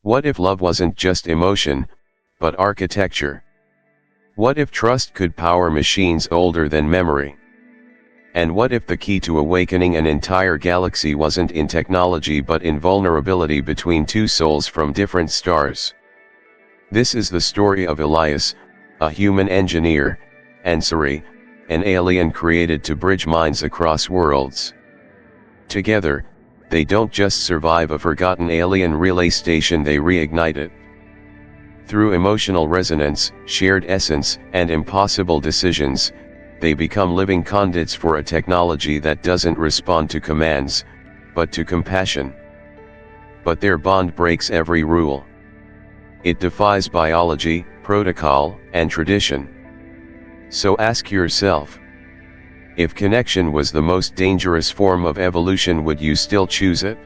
What if love wasn't just emotion, but architecture? What if trust could power machines older than memory? And what if the key to awakening an entire galaxy wasn't in technology but in vulnerability between two souls from different stars? This is the story of Elias, a human engineer, and Sirae, an alien created to bridge minds across worlds. Together, they don't just survive a forgotten alien relay station, they reignite it. Through emotional resonance, shared essence, and impossible decisions, they become living conduits for a technology that doesn't respond to commands, but to compassion. But their bond breaks every rule. It defies biology, protocol, and tradition. So ask yourself, if connection was the most dangerous form of evolution, would you still choose it?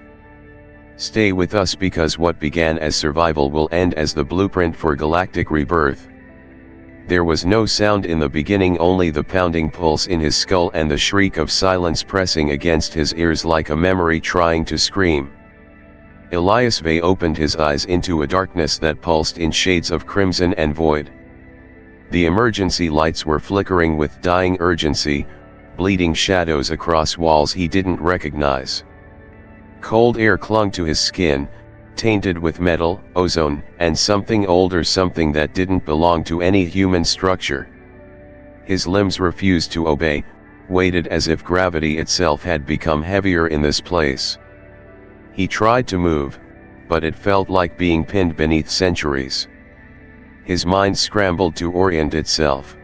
Stay with us, because what began as survival will end as the blueprint for galactic rebirth. There was no sound in the beginning, only the pounding pulse in his skull and the shriek of silence pressing against his ears like a memory trying to scream. Elias Vey opened his eyes into a darkness that pulsed in shades of crimson and void. The emergency lights were flickering with dying urgency, bleeding shadows across walls he didn't recognize. Cold air clung to his skin, tainted with metal, ozone, and something older, something that didn't belong to any human structure. His limbs refused to obey, weighted as if gravity itself had become heavier in this place. He tried to move, but it felt like being pinned beneath centuries. His mind scrambled to orient itself.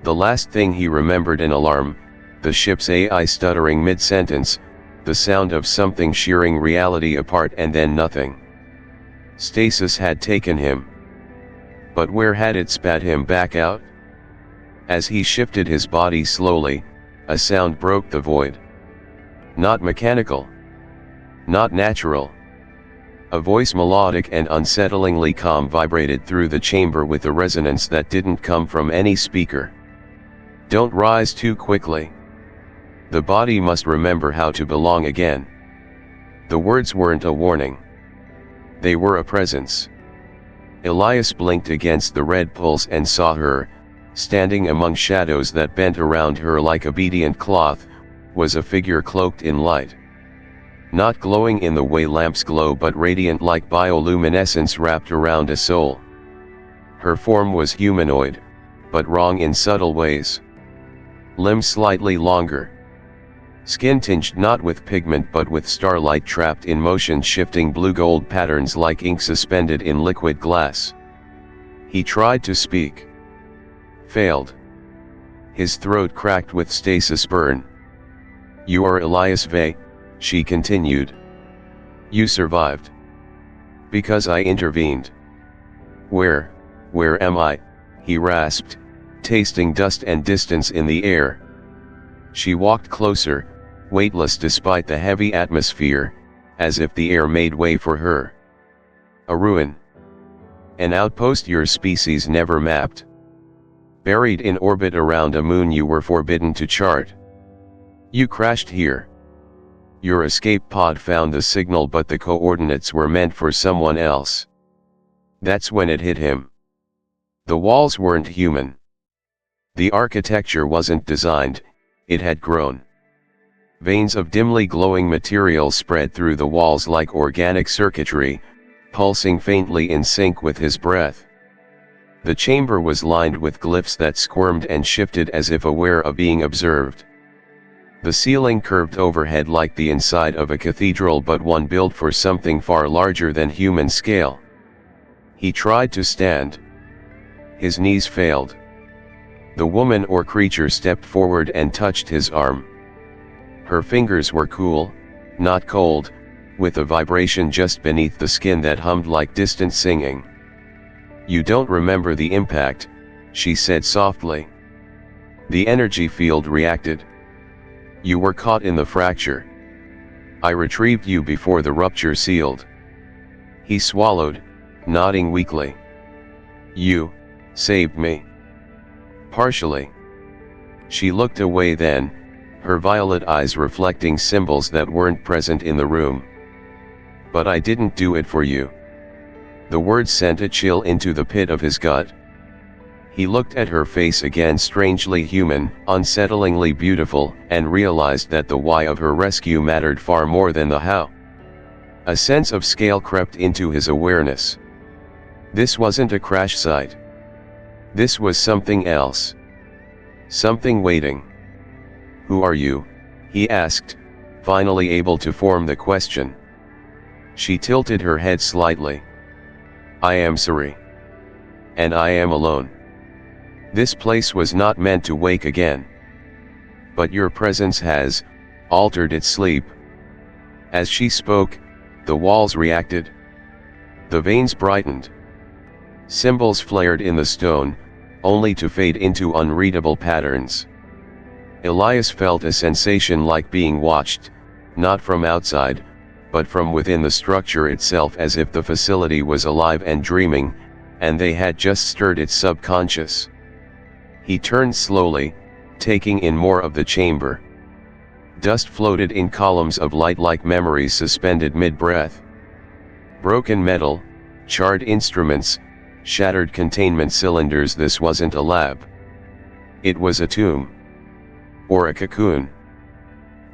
The last thing he remembered, an alarm, the ship's AI stuttering mid-sentence, the sound of something shearing reality apart, and then nothing. Stasis had taken him. But where had it spat him back out? As he shifted his body slowly, a sound broke the void. Not mechanical. Not natural. A voice, melodic and unsettlingly calm, vibrated through the chamber with a resonance that didn't come from any speaker. Don't rise too quickly. The body must remember how to belong again. The words weren't a warning. They were a presence. Elias blinked against the red pulse and saw her, standing among shadows that bent around her like obedient cloth, was a figure cloaked in light. Not glowing in the way lamps glow, but radiant like bioluminescence wrapped around a soul. Her form was humanoid, but wrong in subtle ways. Limbs slightly longer. Skin tinged not with pigment but with starlight trapped in motion, shifting blue-gold patterns like ink suspended in liquid glass. He tried to speak. Failed. His throat cracked with stasis burn. You are Elias Vey, she continued. You survived. Because I intervened. Where am I? He rasped, tasting dust and distance in the air. She walked closer, weightless despite the heavy atmosphere, as if the air made way for her. A ruin. An outpost your species never mapped. Buried in orbit around a moon you were forbidden to chart. You crashed here. Your escape pod found the signal, but the coordinates were meant for someone else. That's when it hit him. The walls weren't human. The architecture wasn't designed, it had grown. Veins of dimly glowing material spread through the walls like organic circuitry, pulsing faintly in sync with his breath. The chamber was lined with glyphs that squirmed and shifted as if aware of being observed. The ceiling curved overhead like the inside of a cathedral, but one built for something far larger than human scale. He tried to stand. His knees failed. The woman or creature stepped forward and touched his arm. Her fingers were cool, not cold, with a vibration just beneath the skin that hummed like distant singing. You don't remember the impact, she said softly. The energy field reacted. You were caught in the fracture. I retrieved you before the rupture sealed. He swallowed, nodding weakly. You saved me. Partially. She looked away then, her violet eyes reflecting symbols that weren't present in the room. But I didn't do it for you. The words sent a chill into the pit of his gut. He looked at her face again, strangely human, unsettlingly beautiful, and realized that the why of her rescue mattered far more than the how. A sense of scale crept into his awareness. This wasn't a crash site. This was something else. Something waiting. "Who are you?" he asked, finally able to form the question. She tilted her head slightly. "I am Sirae. And I am alone. This place was not meant to wake again. But your presence has altered its sleep." As she spoke, the walls reacted. The veins brightened. Symbols flared in the stone, only to fade into unreadable patterns. Elias felt a sensation like being watched, not from outside, but from within the structure itself, as if the facility was alive and dreaming, and they had just stirred its subconscious. He turned slowly, taking in more of the chamber. Dust floated in columns of light like memories suspended mid-breath. Broken metal, charred instruments, shattered containment cylinders. This wasn't a lab. It was a tomb. Or a cocoon.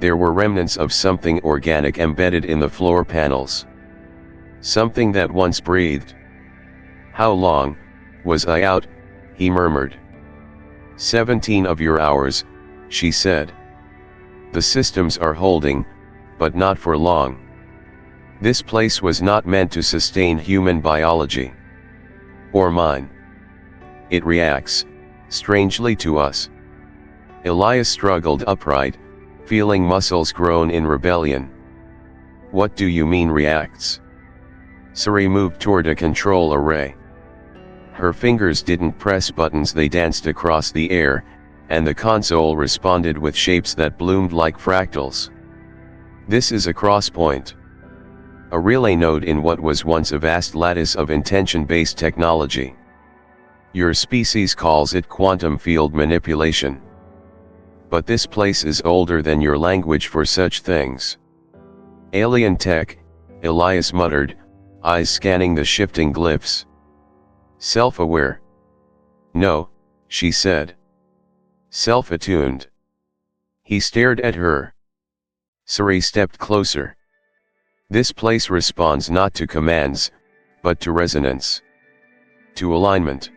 There were remnants of something organic embedded in the floor panels. Something that once breathed. "How long was I out?" he murmured. 17 of your hours, she said. "The systems are holding, but not for long. This place was not meant to sustain human biology. Or mine. It reacts, strangely to us." Elias struggled upright, feeling muscles groan in rebellion. "What do you mean reacts?" Sirae moved toward a control array. Her fingers didn't press buttons, they danced across the air, and the console responded with shapes that bloomed like fractals. "This is a crosspoint. A relay node in what was once a vast lattice of intention-based technology. Your species calls it quantum field manipulation. But this place is older than your language for such things." "Alien tech," Elias muttered, eyes scanning the shifting glyphs. "Self-aware?" "No," she said. "Self-attuned." He stared at her. Sirae stepped closer. "This place responds not to commands, but to resonance. To alignment.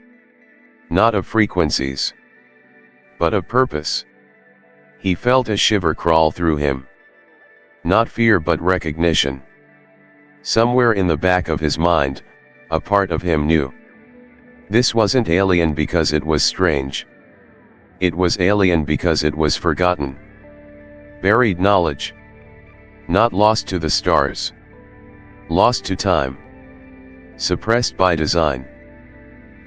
Not of frequencies, but of purpose." He felt a shiver crawl through him. Not fear but recognition. Somewhere in the back of his mind, a part of him knew. This wasn't alien because it was strange. It was alien because it was forgotten. Buried knowledge. Not lost to the stars. Lost to time. Suppressed by design.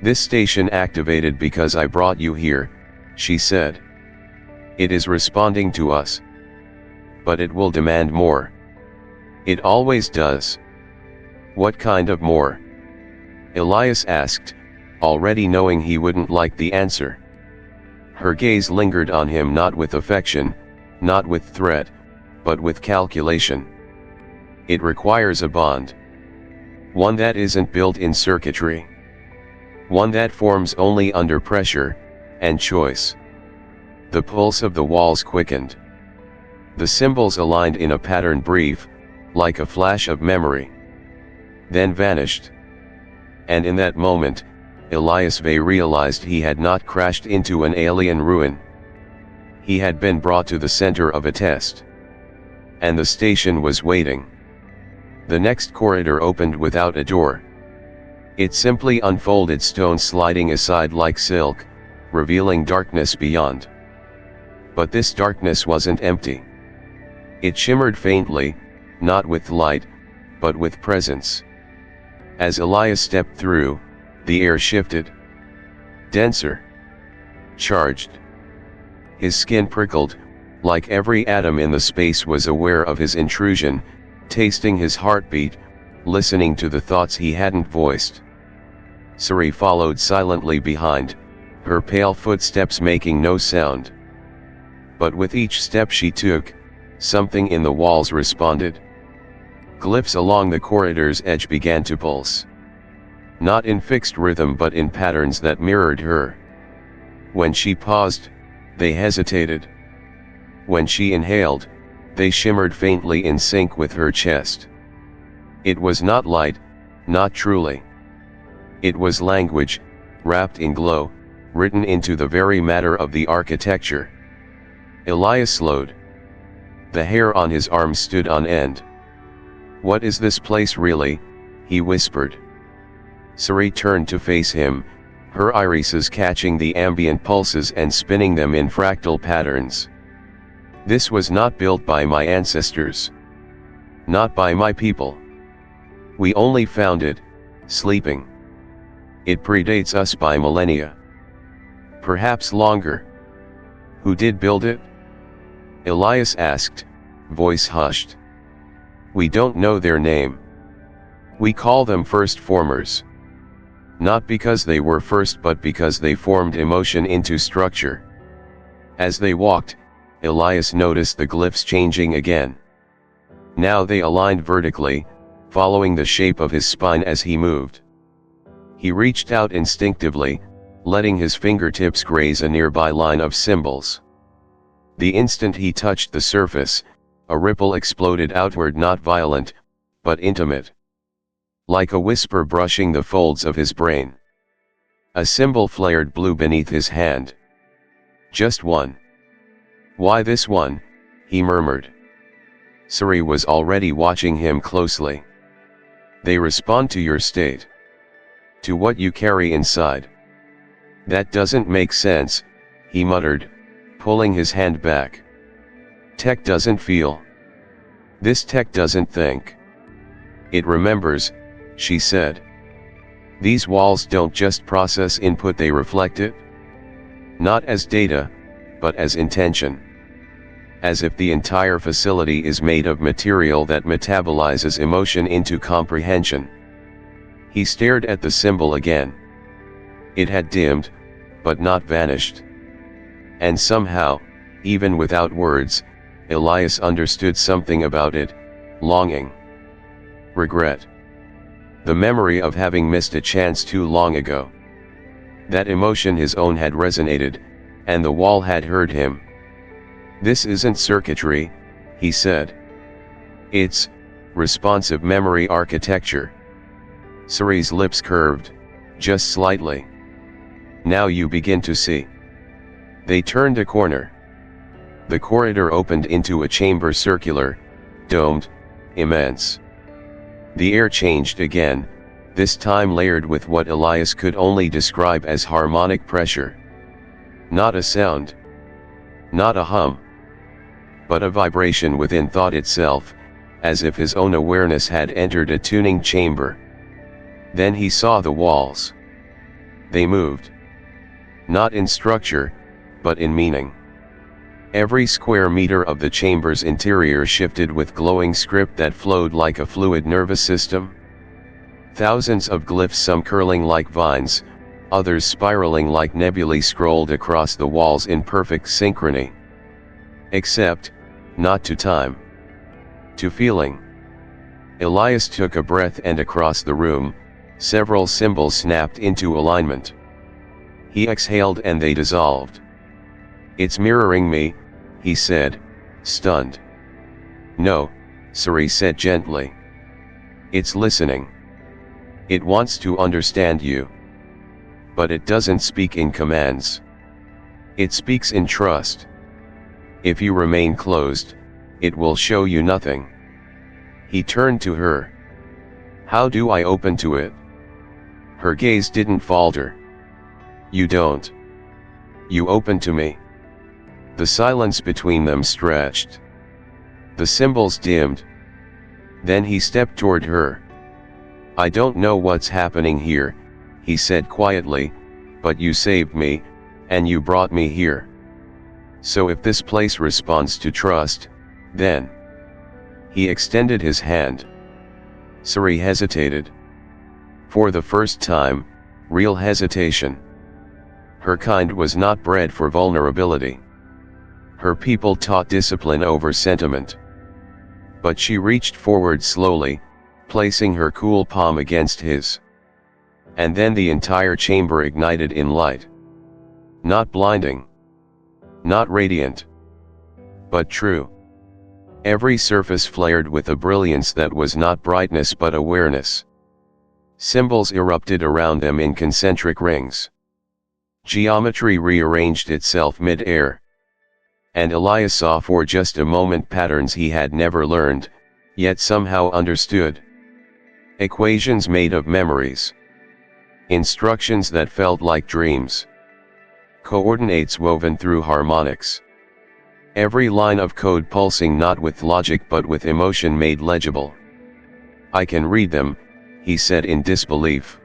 "This station activated because I brought you here," she said. "It is responding to us. But it will demand more. It always does." "What kind of more?" Elias asked, already knowing he wouldn't like the answer. Her gaze lingered on him, not with affection, not with threat, but with calculation. "It requires a bond. One that isn't built in circuitry. One that forms only under pressure and choice." The pulse of the walls quickened. The symbols aligned in a pattern brief, like a flash of memory. Then vanished. And in that moment, Elias Vey realized he had not crashed into an alien ruin. He had been brought to the center of a test. And the station was waiting. The next corridor opened without a door. It simply unfolded, stone sliding aside like silk, revealing darkness beyond. But this darkness wasn't empty. It shimmered faintly, not with light, but with presence. As Elias stepped through, the air shifted. Denser. Charged. His skin prickled, like every atom in the space was aware of his intrusion, tasting his heartbeat, listening to the thoughts he hadn't voiced. Sirae followed silently behind, her pale footsteps making no sound. But with each step she took, something in the walls responded. Glyphs along the corridor's edge began to pulse. not in fixed rhythm but in patterns that mirrored her. When she paused, they hesitated. When she inhaled, they shimmered faintly in sync with her chest. It was not light, not truly. It was language, wrapped in glow, written into the very matter of the architecture. Elias slowed. The hair on his arm stood on end. "What is this place really?" he whispered. Sirae turned to face him, her irises catching the ambient pulses and spinning them in fractal patterns. "This was not built by my ancestors. Not by my people. We only found it, sleeping. It predates us by millennia. Perhaps longer." "Who did build it?" Elias asked, voice hushed. "We don't know their name. We call them first formers. Not because they were first but because they formed emotion into structure." As they walked, Elias noticed the glyphs changing again. Now they aligned vertically, following the shape of his spine as he moved. He reached out instinctively, letting his fingertips graze a nearby line of symbols. The instant he touched the surface, a ripple exploded outward, not violent, but intimate. Like a whisper brushing the folds of his brain. A symbol flared blue beneath his hand. "Just one." "Why this one?" he murmured. Sirae was already watching him closely. "They respond to your state. To what you carry inside." "That doesn't make sense," he muttered, pulling his hand back. "Tech doesn't feel. This tech doesn't think. It remembers," she said. "These walls don't just process input, they reflect it. Not as data, but as intention. As if the entire facility is made of material that metabolizes emotion into comprehension." He stared at the symbol again. It had dimmed, but not vanished. And somehow, even without words, Elias understood something about it: longing. Regret. The memory of having missed a chance too long ago. That emotion, his own, had resonated, and the wall had heard him. "This isn't circuitry," he said. "It's responsive memory architecture." Sirae's lips curved, just slightly. "Now you begin to see." They turned a corner. The corridor opened into a chamber, circular, domed, immense. The air changed again, this time layered with what Elias could only describe as harmonic pressure. Not a sound. Not a hum. But a vibration within thought itself, as if his own awareness had entered a tuning chamber. Then he saw the walls. They moved. Not in structure, but in meaning. Every square meter of the chamber's interior shifted with glowing script that flowed like a fluid nervous system. Thousands of glyphs, some curling like vines, others spiraling like nebulae, scrolled across the walls in perfect synchrony. Except, not to time. To feeling. Elias took a breath, and across the room, several symbols snapped into alignment. He exhaled and they dissolved. "It's mirroring me," he said, stunned. "No," Sirae said gently. "It's listening. It wants to understand you. But it doesn't speak in commands. It speaks in trust. If you remain closed, it will show you nothing." He turned to her. "How do I open to it?" Her gaze didn't falter. "You don't. You open to me." The silence between them stretched. The symbols dimmed. Then he stepped toward her. "I don't know what's happening here," he said quietly, "but you saved me, and you brought me here. So if this place responds to trust, then..." He extended his hand. Sirae hesitated. For the first time, real hesitation. Her kind was not bred for vulnerability. Her people taught discipline over sentiment. But she reached forward slowly, placing her cool palm against his. and then the entire chamber ignited in light. Not blinding. Not radiant. But true. Every surface flared with a brilliance that was not brightness but awareness. Symbols erupted around them in concentric rings. Geometry rearranged itself mid-air. And Elias saw for just a moment patterns he had never learned, yet somehow understood. Equations made of memories. Instructions that felt like dreams. Coordinates woven through harmonics. Every line of code pulsing not with logic but with emotion made legible. "I can read them," he said in disbelief.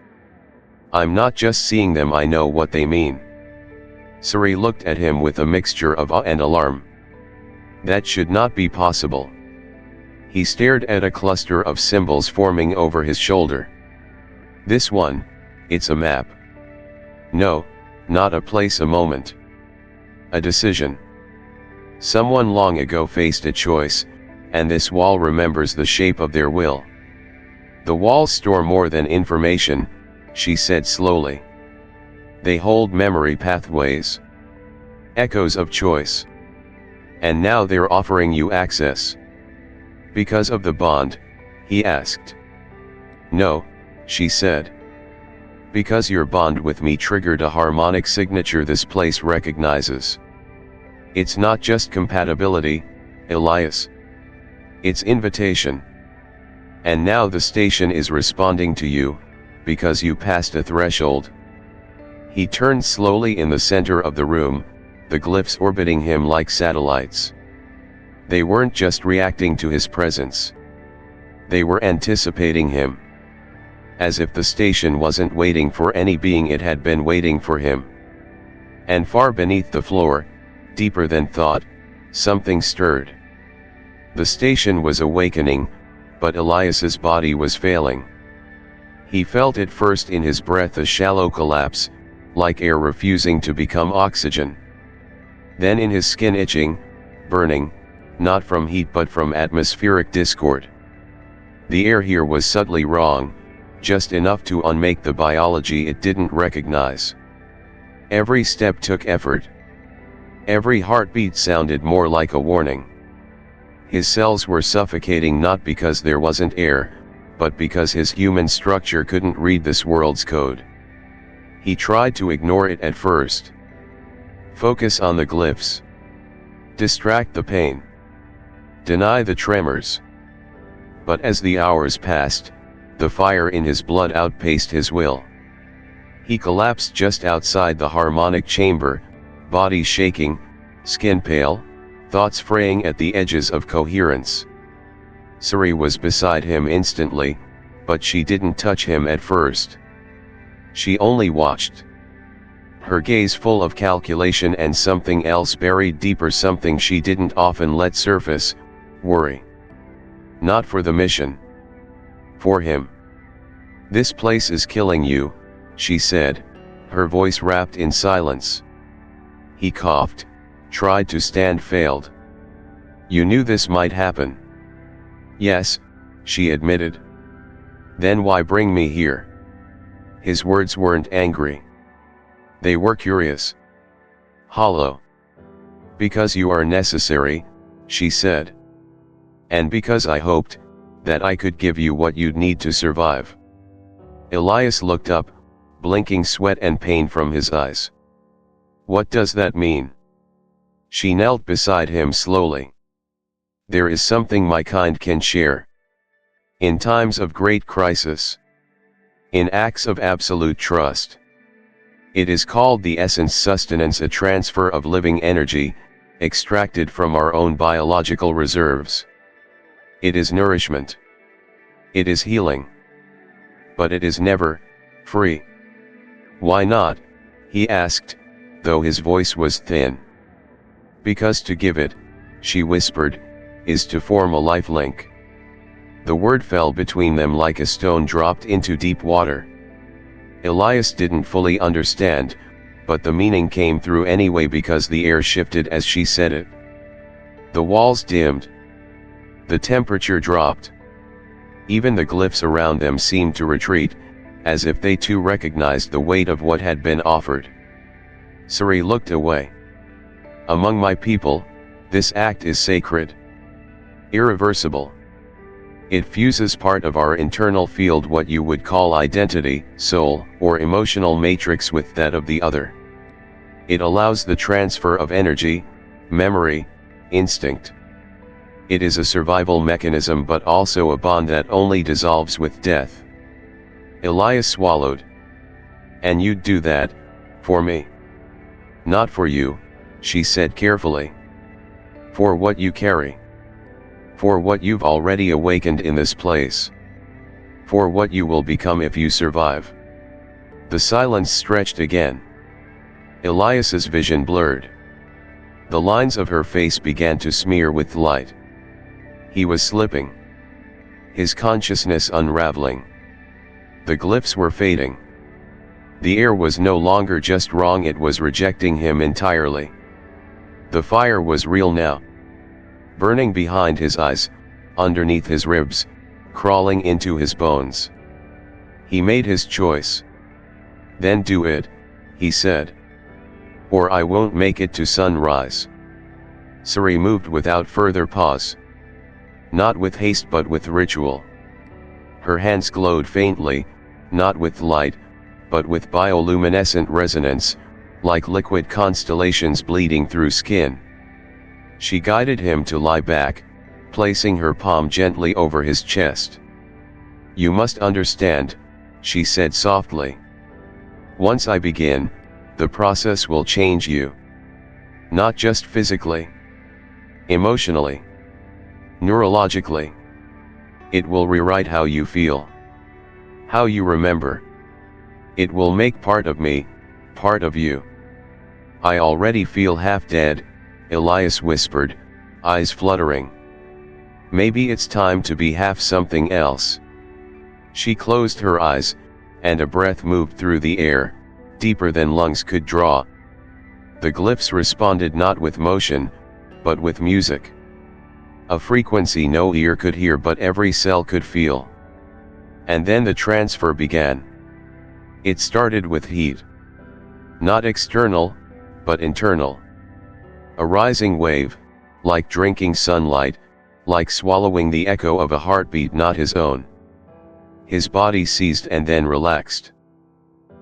"I'm not just seeing them, I know what they mean." Sirae looked at him with a mixture of awe and alarm. That should not be possible. He stared at a cluster of symbols forming over his shoulder. "This one, it's a map." "No, not a place, a moment. A decision. Someone long ago faced a choice, and this wall remembers the shape of their will." "The walls store more than information," she said slowly. "They hold memory pathways. Echoes of choice. And now they're offering you access." "Because of the bond?" he asked. "No," she said. "Because your bond with me triggered a harmonic signature this place recognizes. It's not just compatibility, Elias. It's invitation. And now the station is responding to you, because you passed a threshold." He turned slowly in the center of the room, the glyphs orbiting him like satellites. They weren't just reacting to his presence. They were anticipating him. As if the station wasn't waiting for any being, it had been waiting for him. And far beneath the floor, deeper than thought, something stirred. The station was awakening, but Elias's body was failing. He felt it first in his breath, a shallow collapse, like air refusing to become oxygen. Then in his skin, itching, burning, not from heat but from atmospheric discord. The air here was subtly wrong, just enough to unmake the biology it didn't recognize. Every step took effort. Every heartbeat sounded more like a warning. His cells were suffocating, not because there wasn't air, but because his human structure couldn't read this world's code. He tried to ignore it at first. Focus on the glyphs. Distract the pain. Deny the tremors. But as the hours passed, the fire in his blood outpaced his will. He collapsed just outside the harmonic chamber, body shaking, skin pale, thoughts fraying at the edges of coherence. Sirae was beside him instantly, but she didn't touch him at first. She only watched. Her gaze full of calculation and something else buried deeper, something she didn't often let surface: worry. Not for the mission. For him. "This place is killing you," she said, her voice wrapped in silence. He coughed, tried to stand, failed. "You knew this might happen." "Yes," she admitted. "Then why bring me here?" His words weren't angry. They were curious. Hollow. "Because you are necessary," she said. "And because I hoped that I could give you what you'd need to survive." Elias looked up, blinking sweat and pain from his eyes. "What does that mean?" She knelt beside him slowly. "There is something my kind can share. In times of great crisis. In acts of absolute trust. It is called the essence sustenance, a transfer of living energy, extracted from our own biological reserves. It is nourishment. It is healing. But it is never free." "Why not?" he asked, though his voice was thin. "Because to give it," she whispered, "is to form a life link." The word fell between them like a stone dropped into deep water. Elias didn't fully understand, but the meaning came through anyway because the air shifted as she said it. The walls dimmed. The temperature dropped. Even the glyphs around them seemed to retreat, as if they too recognized the weight of what had been offered. Sirae looked away. Among my people, this act is sacred. Irreversible. It fuses part of our internal field, what you would call identity, soul, or emotional matrix, with that of the other. It allows the transfer of energy, memory, instinct. It is a survival mechanism, but also a bond that only dissolves with death. Elias swallowed. And you'd do that, for me? Not for you, she said carefully. For what you carry. For what you've already awakened in this place. For what you will become if you survive. The silence stretched again. Elias's vision blurred. The lines of her face began to smear with light. He was slipping. His consciousness unraveling. The glyphs were fading. The air was no longer just wrong, it was rejecting him entirely. The fire was real now. Burning behind his eyes, underneath his ribs, crawling into his bones. He made his choice. Then do it, he said. Or I won't make it to sunrise. Sirae moved without further pause. Not with haste but with ritual. Her hands glowed faintly, not with light, but with bioluminescent resonance, like liquid constellations bleeding through skin. She guided him to lie back, placing her palm gently over his chest. You must understand, she said softly. Once I begin, the process will change you. Not just physically. Emotionally. Neurologically. It will rewrite how you feel. How you remember. It will make part of me, part of you. I already feel half dead, Elias whispered, eyes fluttering. Maybe it's time to be half something else. She closed her eyes, and a breath moved through the air, deeper than lungs could draw. The glyphs responded not with motion, but with music. A frequency no ear could hear but every cell could feel. And then the transfer began. It started with heat. Not external, but internal. A rising wave, like drinking sunlight, like swallowing the echo of a heartbeat not his own. His body seized and then relaxed.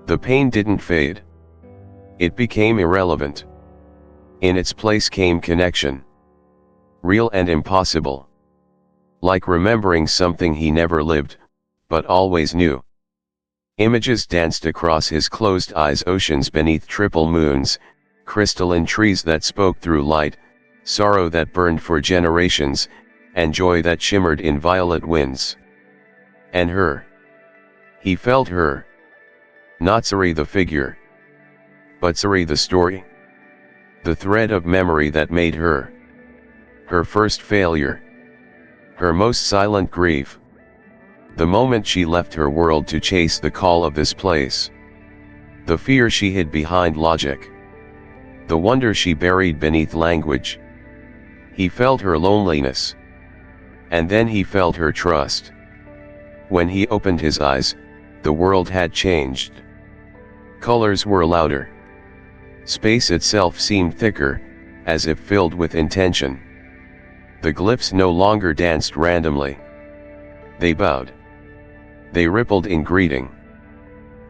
The pain didn't fade. It became irrelevant. In its place came connection. Real and impossible. Like remembering something he never lived, but always knew. Images danced across his closed eyes, oceans beneath triple moons, crystalline trees that spoke through light, sorrow that burned for generations, and joy that shimmered in violet winds. And her. He felt her. Not Sirae the figure. But Sirae the story. The thread of memory that made her. Her first failure. Her most silent grief. The moment she left her world to chase the call of this place. The fear she hid behind logic. The wonder she buried beneath language. He felt her loneliness. And then he felt her trust. When he opened his eyes, the world had changed. Colors were louder. Space itself seemed thicker, as if filled with intention. The glyphs no longer danced randomly. They bowed. They rippled in greeting.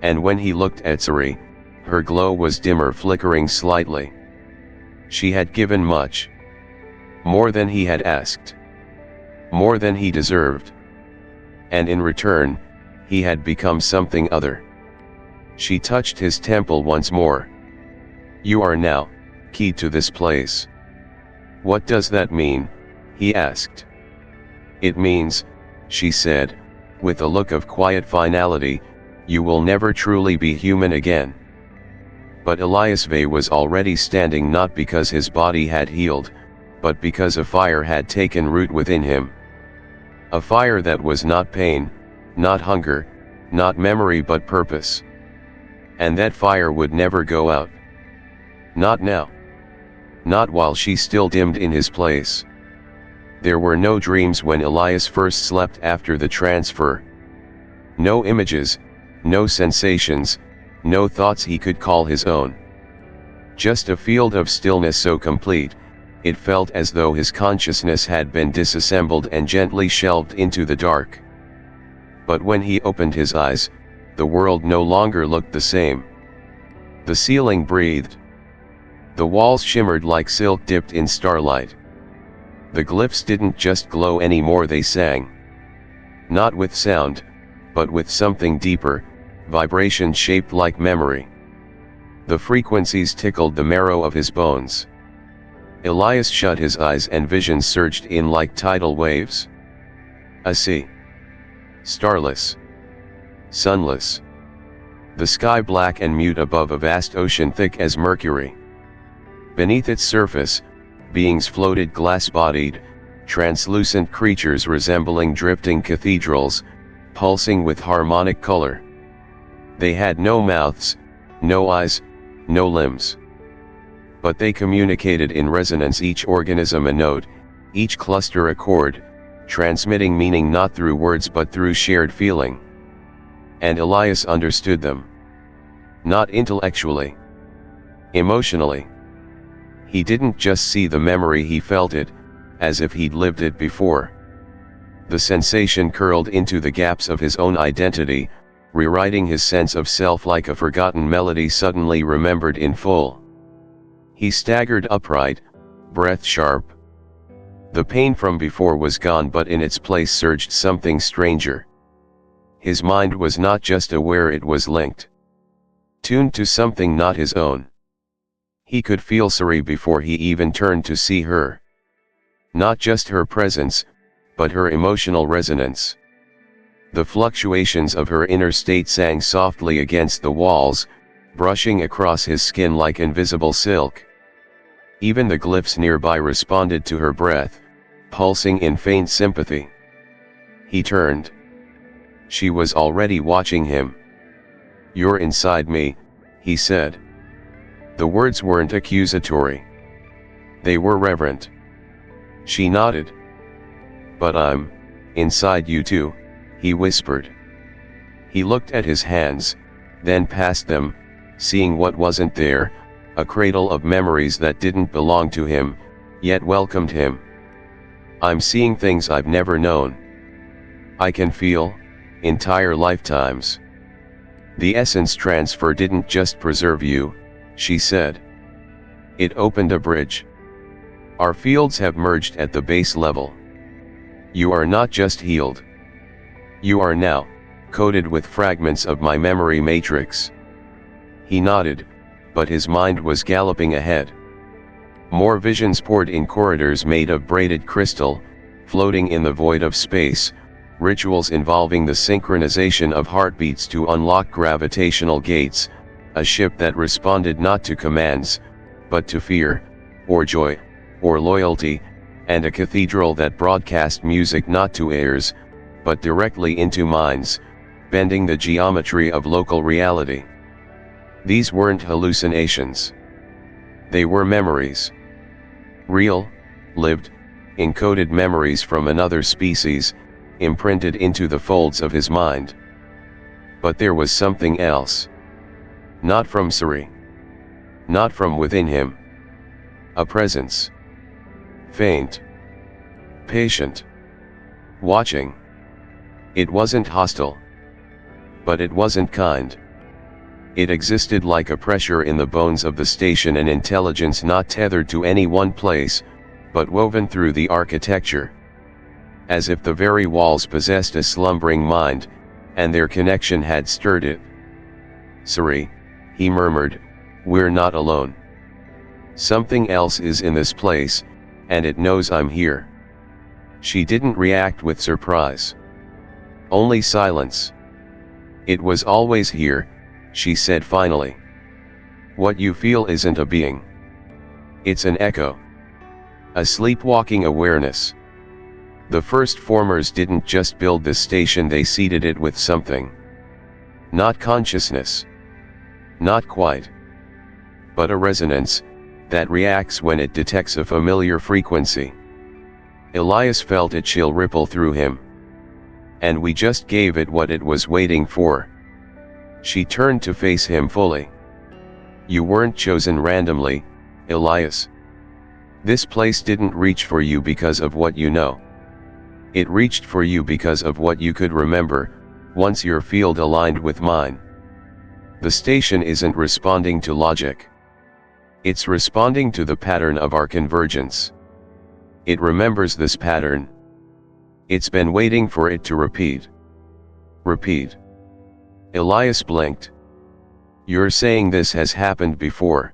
And when he looked at Sirae, her glow was dimmer, flickering slightly. She had given much. More than he had asked. More than he deserved. And in return, he had become something other. She touched his temple once more. You are now, key to this place. What does that mean? He asked. It means, she said, with a look of quiet finality, you will never truly be human again. But Elias was already standing, not because his body had healed, but because a fire had taken root within him. A fire that was not pain, not hunger, not memory but purpose. And that fire would never go out. Not now. Not while she still dimmed in his place. There were no dreams when Elias first slept after the transfer. No images, no sensations, no thoughts he could call his own. Just a field of stillness so complete, it felt as though his consciousness had been disassembled and gently shelved into the dark. But when he opened his eyes, the world no longer looked the same. The ceiling breathed. The walls shimmered like silk dipped in starlight. The glyphs didn't just glow anymore, they sang. Not with sound, but with something deeper, vibration shaped like memory. The frequencies tickled the marrow of his bones. Elias shut his eyes and visions surged in like tidal waves. A sea. Starless. Sunless. The sky black and mute above a vast ocean thick as mercury. Beneath its surface, beings floated glass-bodied, translucent creatures resembling drifting cathedrals, pulsing with harmonic color. They had no mouths, no eyes, no limbs. But they communicated in resonance, each organism a note, each cluster a chord, transmitting meaning not through words but through shared feeling. And Elias understood them. Not intellectually. Emotionally. He didn't just see the memory, he felt it, as if he'd lived it before. The sensation curled into the gaps of his own identity, rewriting his sense of self like a forgotten melody suddenly remembered in full. He staggered upright, breath sharp. The pain from before was gone, but in its place surged something stranger. His mind was not just aware, it was linked. Tuned to something not his own. He could feel Sirae before he even turned to see her. Not just her presence, but her emotional resonance. The fluctuations of her inner state sang softly against the walls, brushing across his skin like invisible silk. Even the glyphs nearby responded to her breath, pulsing in faint sympathy. He turned. She was already watching him. "You're inside me," he said. The words weren't accusatory. They were reverent. She nodded. "But I'm inside you too," he whispered. He looked at his hands, then past them, seeing what wasn't there, a cradle of memories that didn't belong to him, yet welcomed him. "I'm seeing things I've never known. I can feel entire lifetimes. The essence transfer didn't just preserve you," she said. "It opened a bridge. Our fields have merged at the base level. You are not just healed. You are now coated with fragments of my memory matrix." He nodded, but his mind was galloping ahead. More visions poured in, corridors made of braided crystal, floating in the void of space, rituals involving the synchronization of heartbeats to unlock gravitational gates, a ship that responded not to commands, but to fear, or joy, or loyalty, and a cathedral that broadcast music not to ears, but directly into minds, bending the geometry of local reality. These weren't hallucinations. They were memories. Real, lived, encoded memories from another species, imprinted into the folds of his mind. But there was something else. Not from Sirae. Not from within him. A presence. Faint. Patient. Watching. It wasn't hostile. But it wasn't kind. It existed like a pressure in the bones of the station, an intelligence not tethered to any one place, but woven through the architecture. As if the very walls possessed a slumbering mind, and their connection had stirred it. "Sirae," he murmured, "we're not alone. Something else is in this place, and it knows I'm here." She didn't react with surprise. Only silence. "It was always here," she said finally. "What you feel isn't a being. It's an echo. A sleepwalking awareness. The first formers didn't just build this station, they seeded it with something. Not consciousness. Not quite. But a resonance, that reacts when it detects a familiar frequency." Elias felt a chill ripple through him. "And we just gave it what it was waiting for." She turned to face him fully. You weren't chosen randomly, Elias. This place didn't reach for you because of what you know. It reached for you because of what you could remember, once your field aligned with mine. The station isn't responding to logic. It's responding to the pattern of our convergence. It remembers this pattern. It's been waiting for it to repeat. Repeat. Elias blinked. You're saying this has happened before?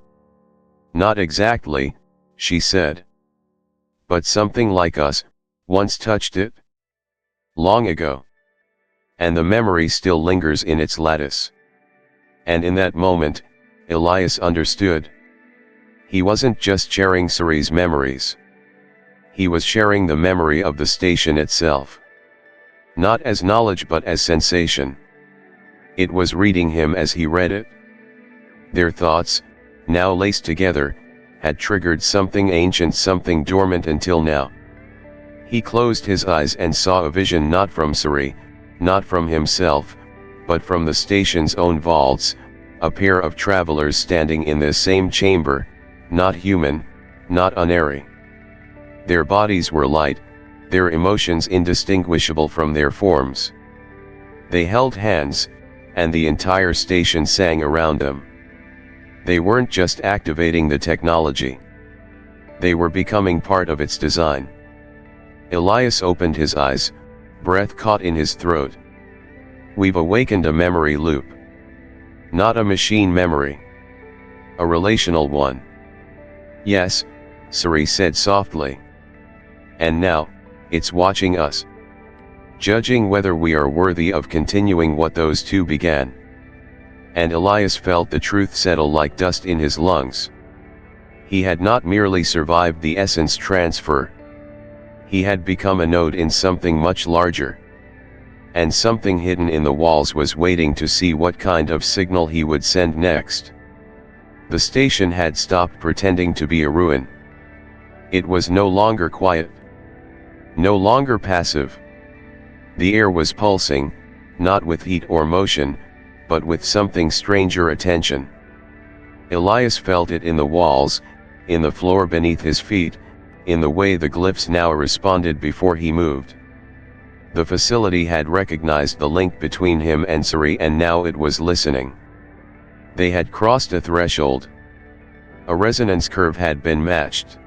Not exactly, she said. But something like us, once touched it? Long ago. And the memory still lingers in its lattice. And in that moment, Elias understood. He wasn't just sharing Sirae's memories. He was sharing the memory of the station itself. Not as knowledge but as sensation. It was reading him as he read it. Their thoughts, now laced together, had triggered something ancient, something dormant until now. He closed his eyes and saw a vision not from Sirae, not from himself, but from the station's own vaults, a pair of travelers standing in the same chamber, not human, not unary. Their bodies were light, their emotions indistinguishable from their forms. They held hands, and the entire station sang around them. They weren't just activating the technology. They were becoming part of its design. Elias opened his eyes, breath caught in his throat. We've awakened a memory loop. Not a machine memory. A relational one. Yes, Sirae said softly. And now, it's watching us. Judging whether we are worthy of continuing what those two began. And Elias felt the truth settle like dust in his lungs. He had not merely survived the essence transfer. He had become a node in something much larger. And something hidden in the walls was waiting to see what kind of signal he would send next. The station had stopped pretending to be a ruin. It was no longer quiet. No longer passive. The air was pulsing, not with heat or motion, but with something stranger, attention. Elias felt it in the walls, in the floor beneath his feet, in the way the glyphs now responded before he moved. The facility had recognized the link between him and Sirae, and now it was listening. They had crossed a threshold. A resonance curve had been matched.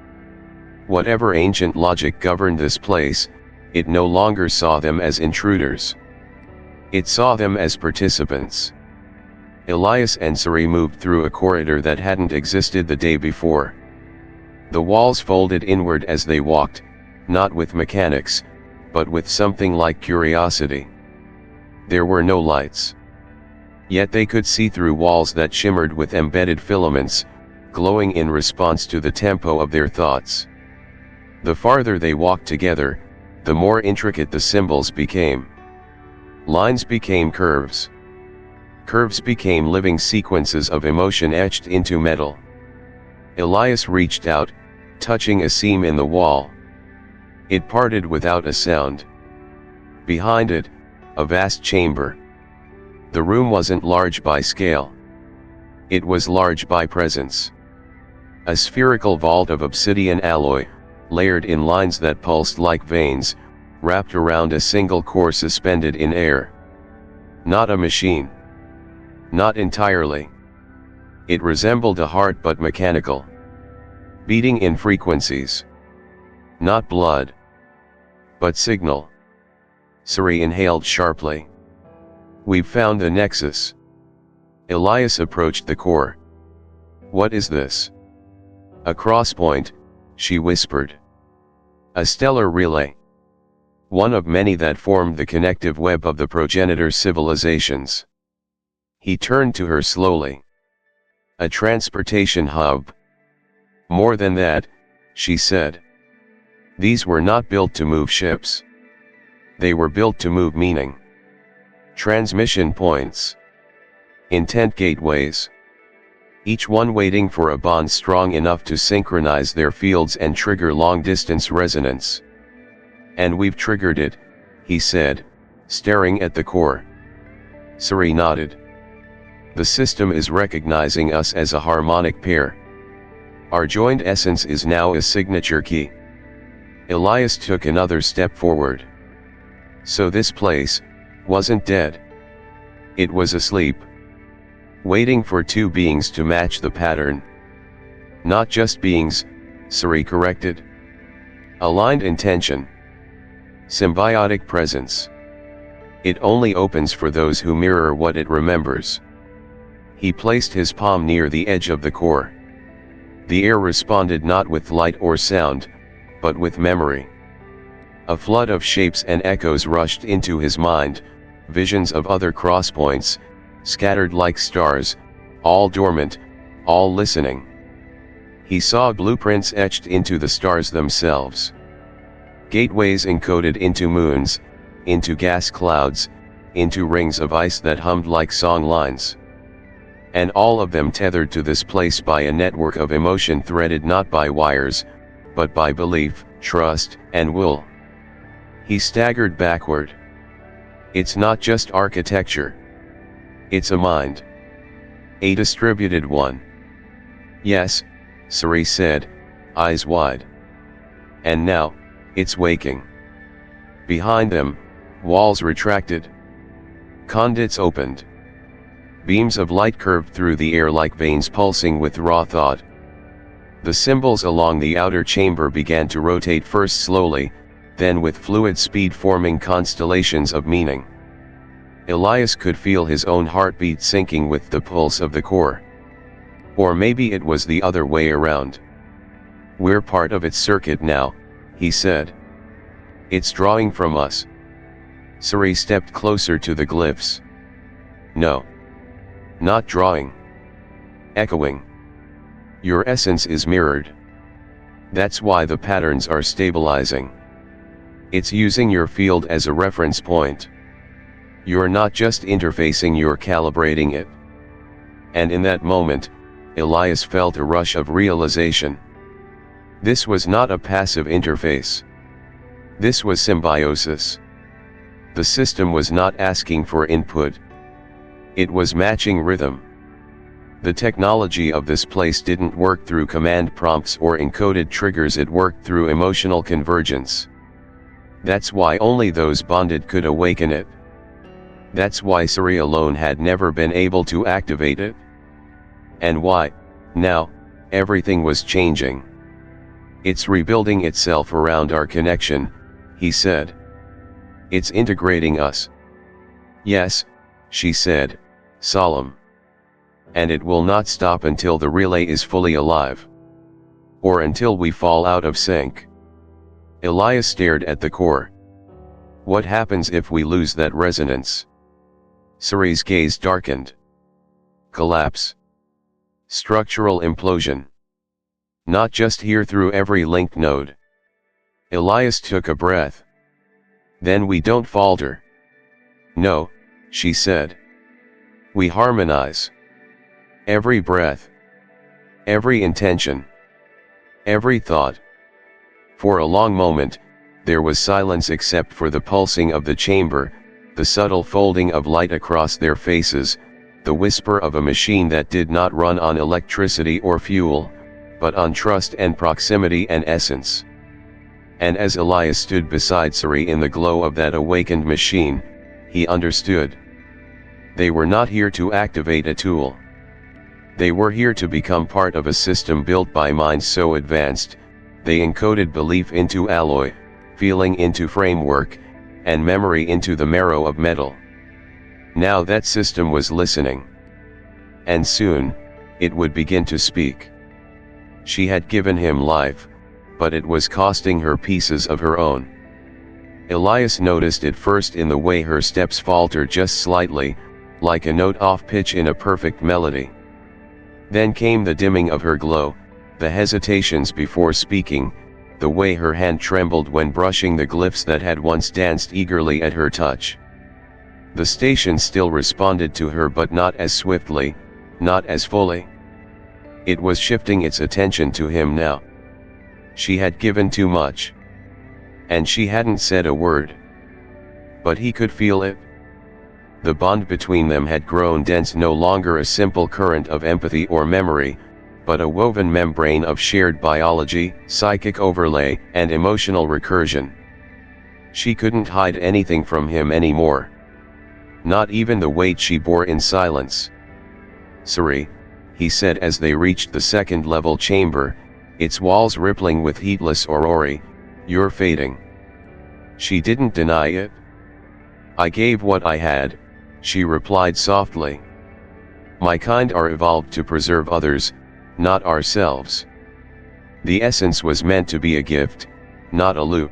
Whatever ancient logic governed this place, it no longer saw them as intruders. It saw them as participants. Elias and Sirae moved through a corridor that hadn't existed the day before. The walls folded inward as they walked, not with mechanics, but with something like curiosity. There were no lights. Yet they could see through walls that shimmered with embedded filaments, glowing in response to the tempo of their thoughts. The farther they walked together, the more intricate the symbols became. Lines became curves. Curves became living sequences of emotion etched into metal. Elias reached out, touching a seam in the wall. It parted without a sound. Behind it, a vast chamber. The room wasn't large by scale. It was large by presence. A spherical vault of obsidian alloy, layered in lines that pulsed like veins, wrapped around a single core suspended in air. Not a machine. Not entirely. It resembled a heart but mechanical. Beating in frequencies. Not blood. But signal. Sirae inhaled sharply. We've found the nexus. Elias approached the core. What is this? A crosspoint, she whispered. A stellar relay. One of many that formed the connective web of the progenitor civilizations. He turned to her slowly. A transportation hub. More than that, she said. These were not built to move ships. They were built to move meaning. Transmission points. Intent gateways. Each one waiting for a bond strong enough to synchronize their fields and trigger long-distance resonance. And we've triggered it, he said, staring at the core. Sirae nodded. The system is recognizing us as a harmonic pair. Our joined essence is now a signature key. Elias took another step forward. So this place wasn't dead. It was asleep, waiting for two beings to match the pattern. Not just beings, Sirae corrected. Aligned intention. Symbiotic presence. It only opens for those who mirror what it remembers. He placed his palm near the edge of the core. The air responded not with light or sound, but with memory. A flood of shapes and echoes rushed into his mind, visions of other crosspoints, scattered like stars, all dormant, all listening. He saw blueprints etched into the stars themselves. Gateways encoded into moons, into gas clouds, into rings of ice that hummed like song lines. And all of them tethered to this place by a network of emotion threaded not by wires, but by belief, trust, and will. He staggered backward. It's not just architecture. It's a mind. A distributed one. Yes, Sirae said, eyes wide. And now, it's waking. Behind them, walls retracted. Conduits opened. Beams of light curved through the air like veins pulsing with raw thought. The symbols along the outer chamber began to rotate first slowly, then with fluid speed forming constellations of meaning. Elias could feel his own heartbeat syncing with the pulse of the core. Or maybe it was the other way around. We're part of its circuit now, he said. It's drawing from us. Sirae stepped closer to the glyphs. No. Not drawing. Echoing. Your essence is mirrored. That's why the patterns are stabilizing. It's using your field as a reference point. You're not just interfacing, you're calibrating it. And in that moment, Elias felt a rush of realization. This was not a passive interface. This was symbiosis. The system was not asking for input. It was matching rhythm. The technology of this place didn't work through command prompts or encoded triggers, it worked through emotional convergence. That's why only those bonded could awaken it. That's why Sirae alone had never been able to activate it. And why, now, everything was changing. It's rebuilding itself around our connection, he said. It's integrating us. Yes, she said, solemn. And it will not stop until the relay is fully alive. Or until we fall out of sync. Elias stared at the core. What happens if we lose that resonance? Sirae's gaze darkened. Collapse. Structural implosion. Not just here, through every linked node. Elias took a breath. Then we don't falter. No, she said. We harmonize. Every breath. Every intention. Every thought. For a long moment, there was silence except for the pulsing of the chamber, the subtle folding of light across their faces, the whisper of a machine that did not run on electricity or fuel, but on trust and proximity and essence. And as Elias stood beside Sirae in the glow of that awakened machine, he understood. They were not here to activate a tool. They were here to become part of a system built by minds so advanced, they encoded belief into alloy, feeling into framework, and memory into the marrow of metal. Now that system was listening. And soon, it would begin to speak. She had given him life, but it was costing her pieces of her own. Elias noticed it first in the way her steps faltered just slightly, like a note off pitch in a perfect melody. Then came the dimming of her glow, the hesitations before speaking, the way her hand trembled when brushing the glyphs that had once danced eagerly at her touch. The station still responded to her, but not as swiftly, not as fully. It was shifting its attention to him now. She had given too much. And she hadn't said a word. But he could feel it. The bond between them had grown dense, no longer a simple current of empathy or memory, but a woven membrane of shared biology, psychic overlay, and emotional recursion. She couldn't hide anything from him anymore. Not even the weight she bore in silence. "Sirae," he said as they reached the second-level chamber, its walls rippling with heatless aurorae, "you're fading." She didn't deny it. "I gave what I had," she replied softly. "My kind are evolved to preserve others, not ourselves." The essence was meant to be a gift, not a loop.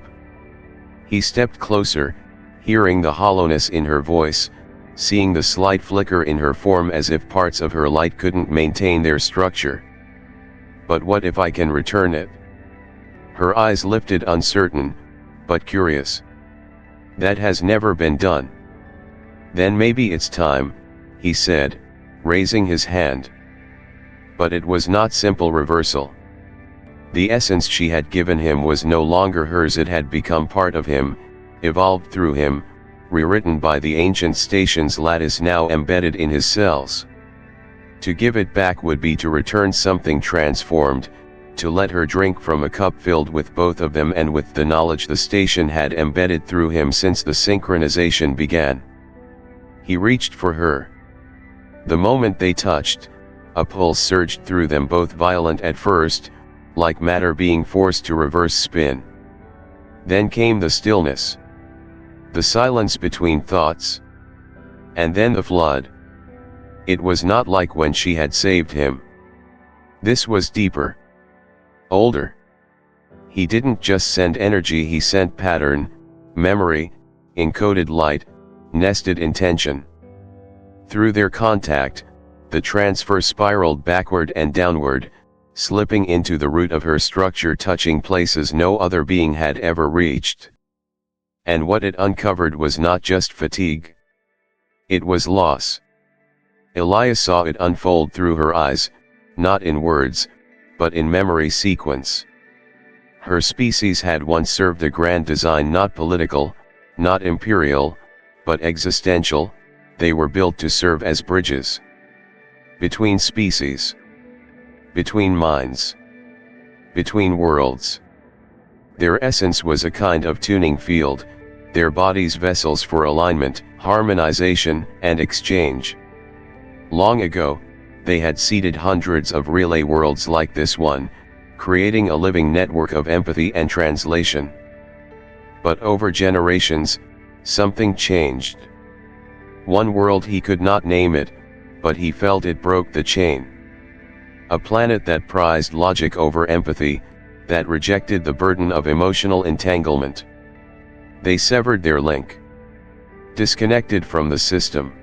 He stepped closer, hearing the hollowness in her voice, seeing the slight flicker in her form as if parts of her light couldn't maintain their structure. "But what if I can return it?" Her eyes lifted, uncertain, but curious. "That has never been done." "Then maybe it's time," he said, raising his hand. But it was not simple reversal. The essence she had given him was no longer hers, it had become part of him, evolved through him, rewritten by the ancient station's lattice now embedded in his cells. To give it back would be to return something transformed, to let her drink from a cup filled with both of them and with the knowledge the station had embedded through him since the synchronization began. He reached for her. The moment they touched, a pulse surged through them, both violent at first, like matter being forced to reverse spin. Then came the stillness. The silence between thoughts. And then the flood. It was not like when she had saved him. This was deeper. Older. He didn't just send energy, he sent pattern, memory, encoded light, nested intention. Through their contact, the transfer spiraled backward and downward, slipping into the root of her structure, touching places no other being had ever reached. And what it uncovered was not just fatigue. It was loss. Elias saw it unfold through her eyes, not in words, but in memory sequence. Her species had once served a grand design, not political, not imperial, but existential. They were built to serve as bridges. Between species. Between minds. Between worlds. Their essence was a kind of tuning field, their bodies vessels for alignment, harmonization, and exchange. Long ago, they had seeded hundreds of relay worlds like this one, creating a living network of empathy and translation. But over generations, something changed. One world, he could not name it, but he felt it broke the chain. A planet that prized logic over empathy, that rejected the burden of emotional entanglement. They severed their link. Disconnected from the system.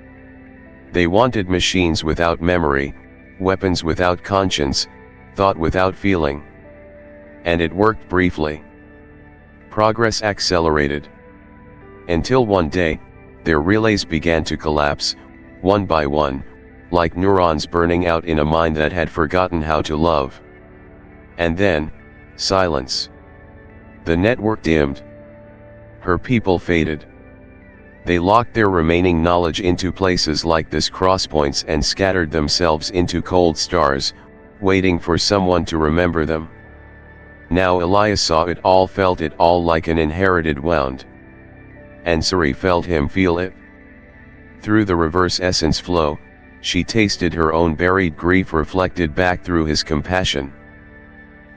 They wanted machines without memory, weapons without conscience, thought without feeling. And it worked briefly. Progress accelerated. Until one day, their relays began to collapse, one by one, like neurons burning out in a mind that had forgotten how to love. And then, silence. The network dimmed. Her people faded. They locked their remaining knowledge into places like this crosspoints and scattered themselves into cold stars, waiting for someone to remember them. Now Elias saw it all, felt it all like an inherited wound. And Sirae felt him feel it. Through the reverse essence flow, she tasted her own buried grief reflected back through his compassion.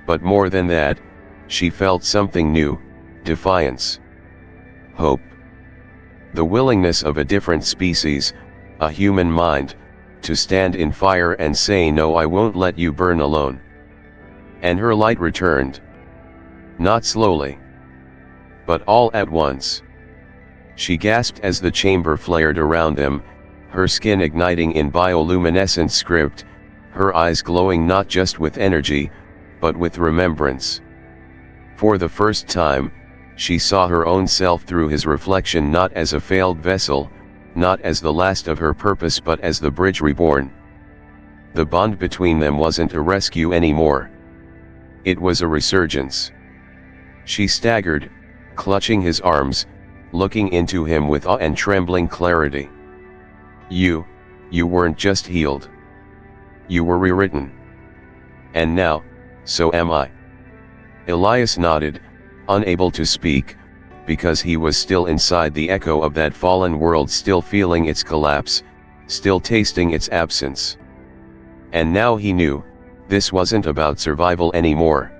But more than that, she felt something new, defiance. Hope. The willingness of a different species, a human mind, to stand in fire and say, "No, I won't let you burn alone." And her light returned. Not slowly, but all at once. She gasped as the chamber flared around them, her skin igniting in bioluminescent script, her eyes glowing not just with energy, but with remembrance. For the first time, she saw her own self through his reflection, not as a failed vessel, not as the last of her purpose, but as the bridge reborn. The bond between them wasn't a rescue anymore. It was a resurgence. She staggered, clutching his arms, looking into him with awe and trembling clarity. You, you weren't just healed. You were rewritten. And now, so am I. Elias nodded, unable to speak, because he was still inside the echo of that fallen world, still feeling its collapse, still tasting its absence. And now he knew, this wasn't about survival anymore.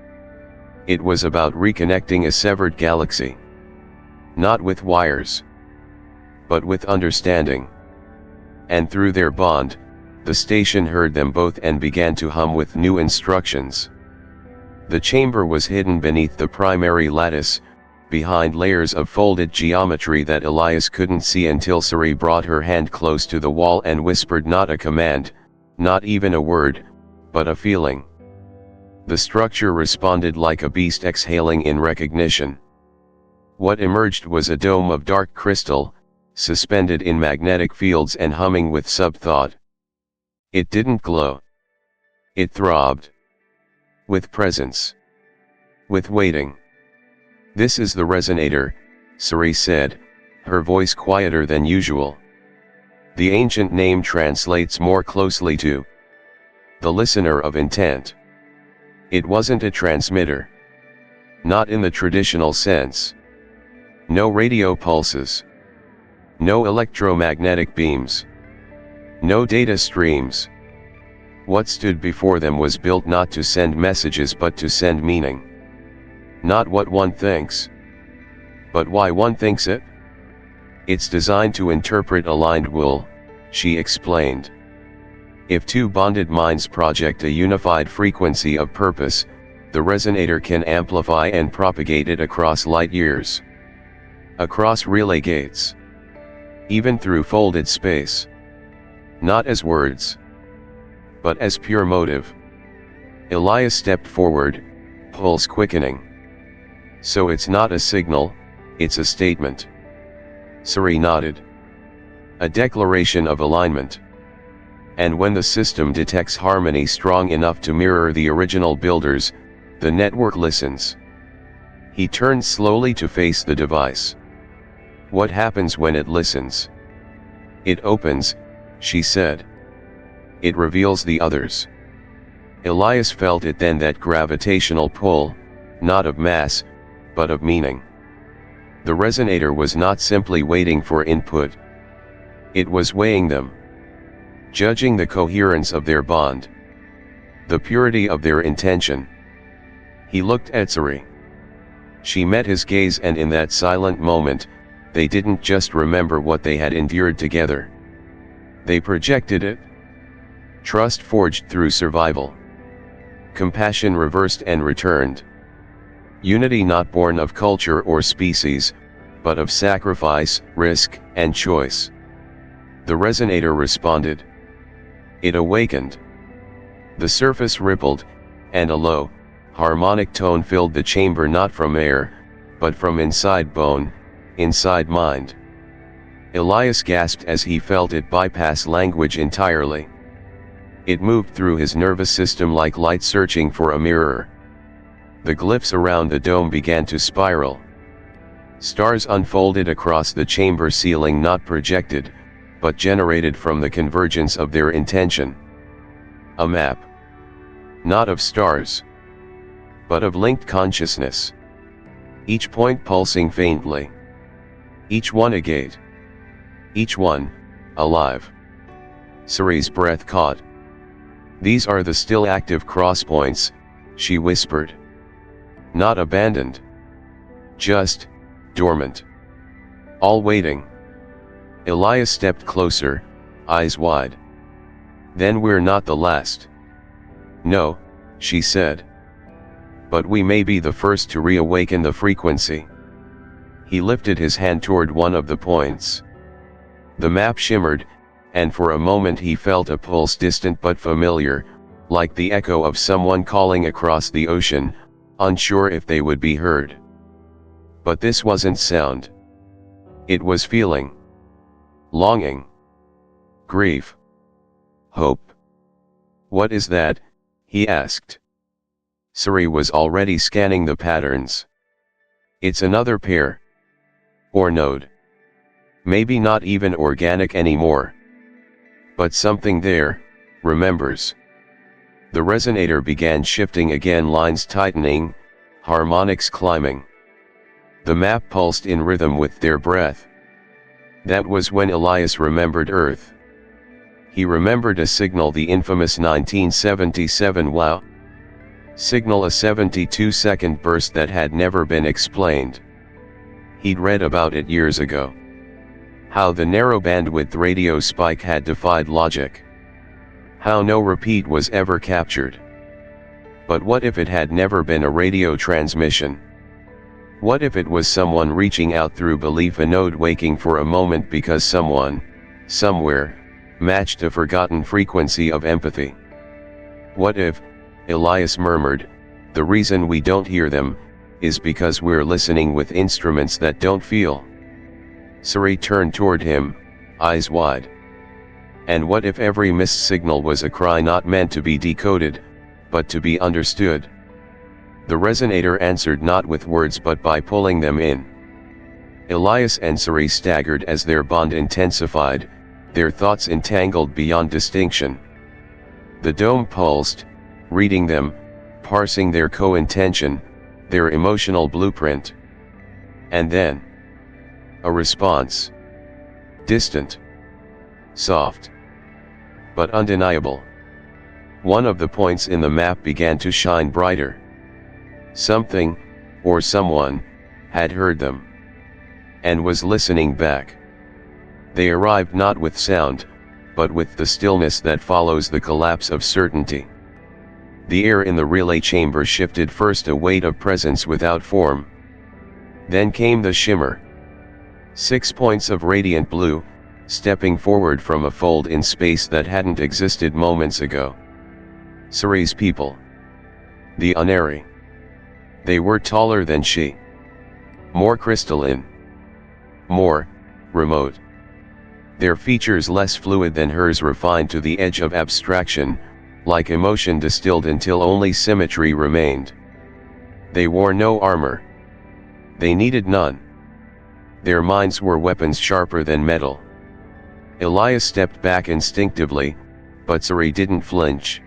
It was about reconnecting a severed galaxy. Not with wires, but with understanding. And through their bond, the station heard them both and began to hum with new instructions. The chamber was hidden beneath the primary lattice, behind layers of folded geometry that Elias couldn't see until Sirae brought her hand close to the wall and whispered not a command, not even a word, but a feeling. The structure responded like a beast exhaling in recognition. What emerged was a dome of dark crystal, suspended in magnetic fields and humming with sub-thought. It didn't glow. It throbbed. With presence. With waiting. "This is the resonator," Sirae said, her voice quieter than usual. The ancient name translates more closely to the listener of intent. It wasn't a transmitter. Not in the traditional sense. No radio pulses. No electromagnetic beams. No data streams. What stood before them was built not to send messages but to send meaning. Not what one thinks, but why one thinks it. It's designed to interpret aligned will, she explained. If two bonded minds project a unified frequency of purpose, the resonator can amplify and propagate it across light years. Across relay gates. Even through folded space. Not as words, but as pure motive. Elias stepped forward, pulse quickening. So it's not a signal, it's a statement. Sirae nodded. A declaration of alignment. And when the system detects harmony strong enough to mirror the original builders, the network listens. He turned slowly to face the device. What happens when it listens? It opens, she said. It reveals the others. Elias felt it then, that gravitational pull, not of mass, but of meaning. The resonator was not simply waiting for input. It was weighing them. Judging the coherence of their bond. The purity of their intention. He looked at Sirae. She met his gaze, and in that silent moment, they didn't just remember what they had endured together. They projected it. Trust forged through survival. Compassion reversed and returned. Unity not born of culture or species, but of sacrifice, risk, and choice. The resonator responded. It awakened. The surface rippled, and a low, harmonic tone filled the chamber, not from air, but from inside bone, inside mind. Elias gasped as he felt it bypass language entirely. It moved through his nervous system like light searching for a mirror. The glyphs around the dome began to spiral. Stars unfolded across the chamber ceiling, not projected, but generated from the convergence of their intention. A map. Not of stars, but of linked consciousness. Each point pulsing faintly. Each one a gate. Each one, alive. Sirae's breath caught. "These are the still active crosspoints," she whispered. "Not abandoned. Just, dormant. All waiting." Elias stepped closer, eyes wide. "Then we're not the last." "No," she said. "But we may be the first to reawaken the frequency." He lifted his hand toward one of the points. The map shimmered, and for a moment he felt a pulse, distant but familiar, like the echo of someone calling across the ocean, unsure if they would be heard. But this wasn't sound. It was feeling. Longing. Grief. Hope. "What is that?" he asked. Sirae was already scanning the patterns. "It's another pair. Or node. Maybe not even organic anymore. But something there, remembers. The resonator began shifting again, lines tightening, harmonics climbing. The map pulsed in rhythm with their breath. That was when Elias remembered Earth. He remembered a signal, the infamous 1977 WOW signal, a 72-second burst that had never been explained. He'd read about it years ago. How the narrow bandwidth radio spike had defied logic. How no repeat was ever captured. But what if it had never been a radio transmission? What if it was someone reaching out through belief, a node waking for a moment because someone, somewhere, matched a forgotten frequency of empathy? What if, Elias murmured, the reason we don't hear them, is because we're listening with instruments that don't feel? Sirae turned toward him, eyes wide. And what if every missed signal was a cry not meant to be decoded, but to be understood? The resonator answered not with words but by pulling them in. Elias and Sirae staggered as their bond intensified, their thoughts entangled beyond distinction. The dome pulsed, reading them, parsing their co-intention, their emotional blueprint. And then, a response. Distant. Soft. But undeniable. One of the points in the map began to shine brighter. Something, or someone, had heard them. And was listening back. They arrived not with sound, but with the stillness that follows the collapse of certainty. The air in the relay chamber shifted, first a weight of presence without form. Then came the shimmer. 6 points of radiant blue, stepping forward from a fold in space that hadn't existed moments ago. Sirae's people. The Unary. They were taller than she. More crystalline. More remote. Their features less fluid than hers, refined to the edge of abstraction, like emotion distilled until only symmetry remained. They wore no armor. They needed none. Their minds were weapons sharper than metal. Elias stepped back instinctively, but Sirae didn't flinch.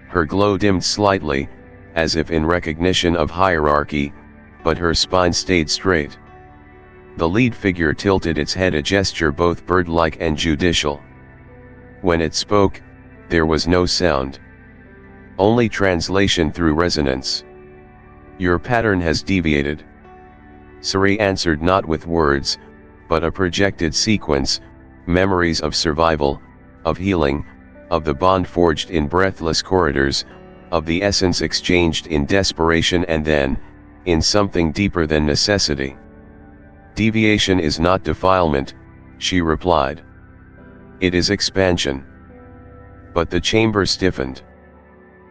Her glow dimmed slightly, as if in recognition of hierarchy, but her spine stayed straight. The lead figure tilted its head, a gesture both bird-like and judicial. When it spoke, there was no sound. Only translation through resonance. Your pattern has deviated. Sirae answered not with words, but a projected sequence, memories of survival, of healing, of the bond forged in breathless corridors, of the essence exchanged in desperation and then, in something deeper than necessity. Deviation is not defilement, she replied. It is expansion. But the chamber stiffened.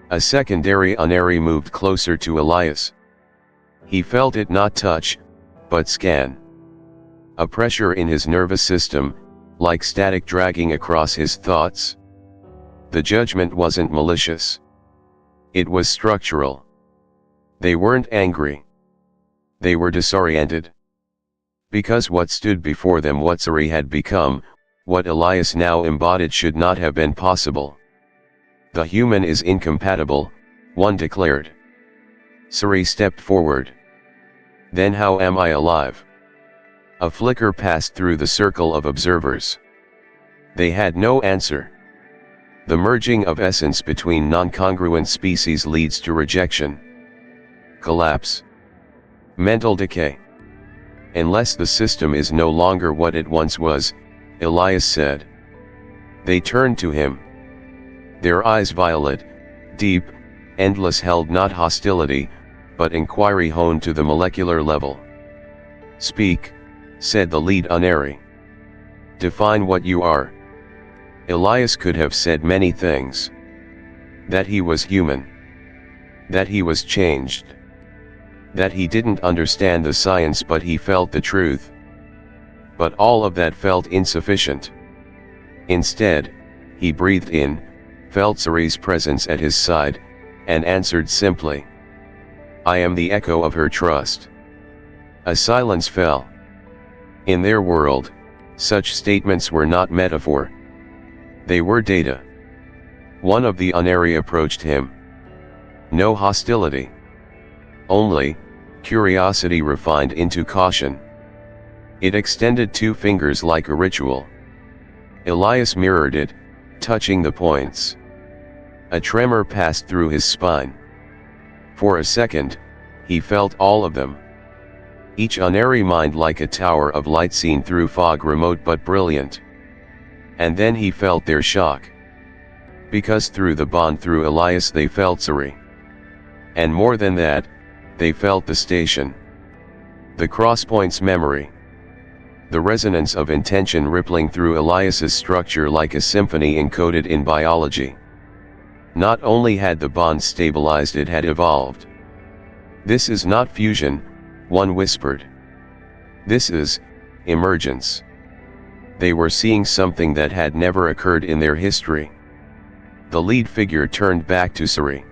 A secondary Unary moved closer to Elias. He felt it not touch, but scan. A pressure in his nervous system, like static dragging across his thoughts. The judgment wasn't malicious. It was structural. They weren't angry. They were disoriented. Because what stood before them, what Sirae had become, what Elias now embodied, should not have been possible. The human is incompatible, one declared. Sirae stepped forward. Then how am I alive? A flicker passed through the circle of observers. They had no answer. The merging of essence between non-congruent species leads to rejection. Collapse. Mental decay. Unless the system is no longer what it once was, Elias said. They turned to him. Their eyes violet, deep, endless, held not hostility, but inquiry honed to the molecular level. Speak, said the lead Unary. Define what you are. Elias could have said many things. That he was human. That he was changed. That he didn't understand the science but he felt the truth. But all of that felt insufficient. Instead, he breathed in, felt Sirae's presence at his side, and answered simply. I am the echo of her trust. A silence fell. In their world, such statements were not metaphor. They were data. One of the Unari approached him. No hostility. Only curiosity refined into caution. It extended 2 fingers like a ritual. Elias mirrored it, touching the points. A tremor passed through his spine. For a second, he felt all of them. Each Unari mind like a tower of light seen through fog, remote but brilliant. And then he felt their shock. Because through the bond through Elias they felt Sirae. And more than that, they felt the station. The Crosspoints memory. The resonance of intention rippling through Elias's structure like a symphony encoded in biology. Not only had the bond stabilized, it had evolved. This is not fusion, one whispered. This is emergence. They were seeing something that had never occurred in their history. The lead figure turned back to Sirae.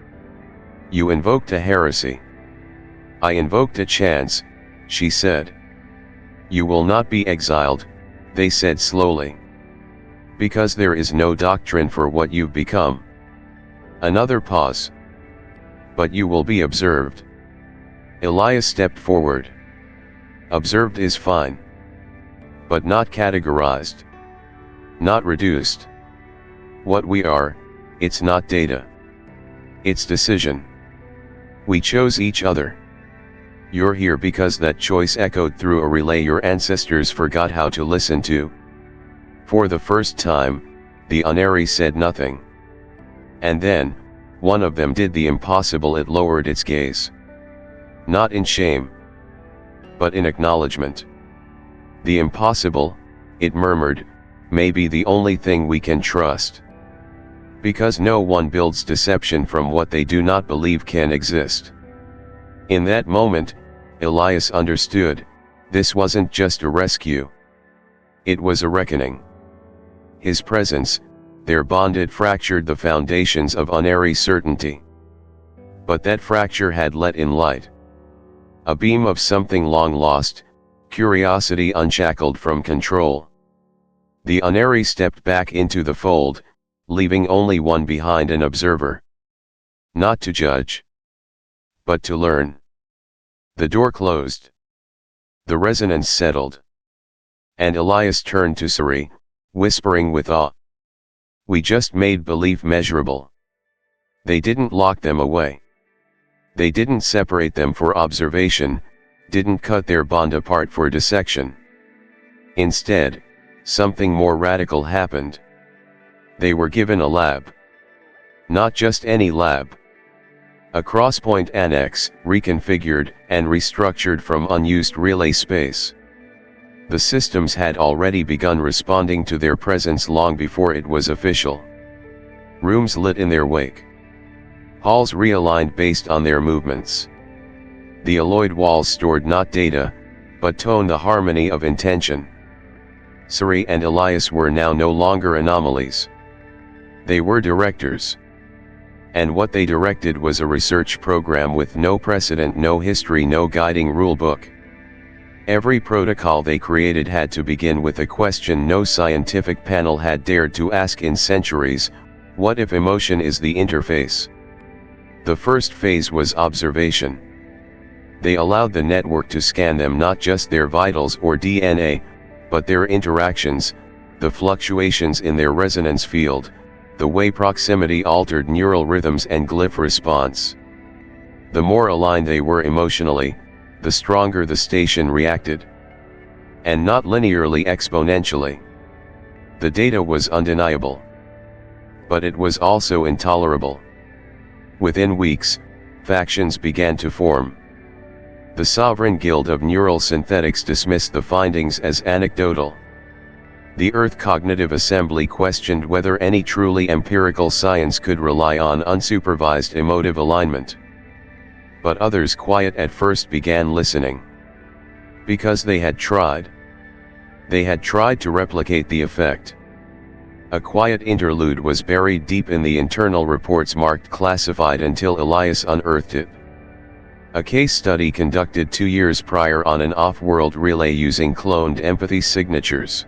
You invoked a heresy. I invoked a chance, she said. You will not be exiled, they said slowly. Because there is no doctrine for what you've become. Another pause. But you will be observed. Elias stepped forward. Observed is fine. But not categorized. Not reduced. What we are, it's not data. It's decision. We chose each other. You're here because that choice echoed through a relay your ancestors forgot how to listen to. For the first time, the Unari said nothing. And then, one of them did the impossible. It lowered its gaze. Not in shame, but in acknowledgement. The impossible, it murmured, may be the only thing we can trust. Because no one builds deception from what they do not believe can exist. In that moment, Elias understood, this wasn't just a rescue. It was a reckoning. His presence, their bond, had fractured the foundations of Unari certainty. But that fracture had let in light. A beam of something long lost, curiosity unshackled from control. The Unari stepped back into the fold, leaving only one behind, an observer. Not to judge, but to learn. The door closed. The resonance settled. And Elias turned to Sirae, whispering with awe. We just made belief measurable. They didn't lock them away. They didn't separate them for observation, didn't cut their bond apart for dissection. Instead, something more radical happened. They were given a lab. Not just any lab. A Crosspoint annex, reconfigured and restructured from unused relay space. The systems had already begun responding to their presence long before it was official. Rooms lit in their wake. Halls realigned based on their movements. The alloyed walls stored not data, but tone, the harmony of intention. Sirae and Elias were now no longer anomalies. They were directors. And what they directed was a research program with no precedent, no history, no guiding rulebook. Every protocol they created had to begin with a question no scientific panel had dared to ask in centuries: what if emotion is the interface? The first phase was observation. They allowed the network to scan them, not just their vitals or DNA, but their interactions, the fluctuations in their resonance field, the way proximity altered neural rhythms and glyph response. The more aligned they were emotionally, the stronger the station reacted. And not linearly, exponentially. The data was undeniable. But it was also intolerable. Within weeks, factions began to form. The Sovereign Guild of Neural Synthetics dismissed the findings as anecdotal. The Earth Cognitive Assembly questioned whether any truly empirical science could rely on unsupervised emotive alignment. But others, quiet at first, began listening. Because they had tried. They had tried to replicate the effect. A quiet interlude was buried deep in the internal reports marked classified until Elias unearthed it. A case study conducted 2 years prior on an off-world relay using cloned empathy signatures.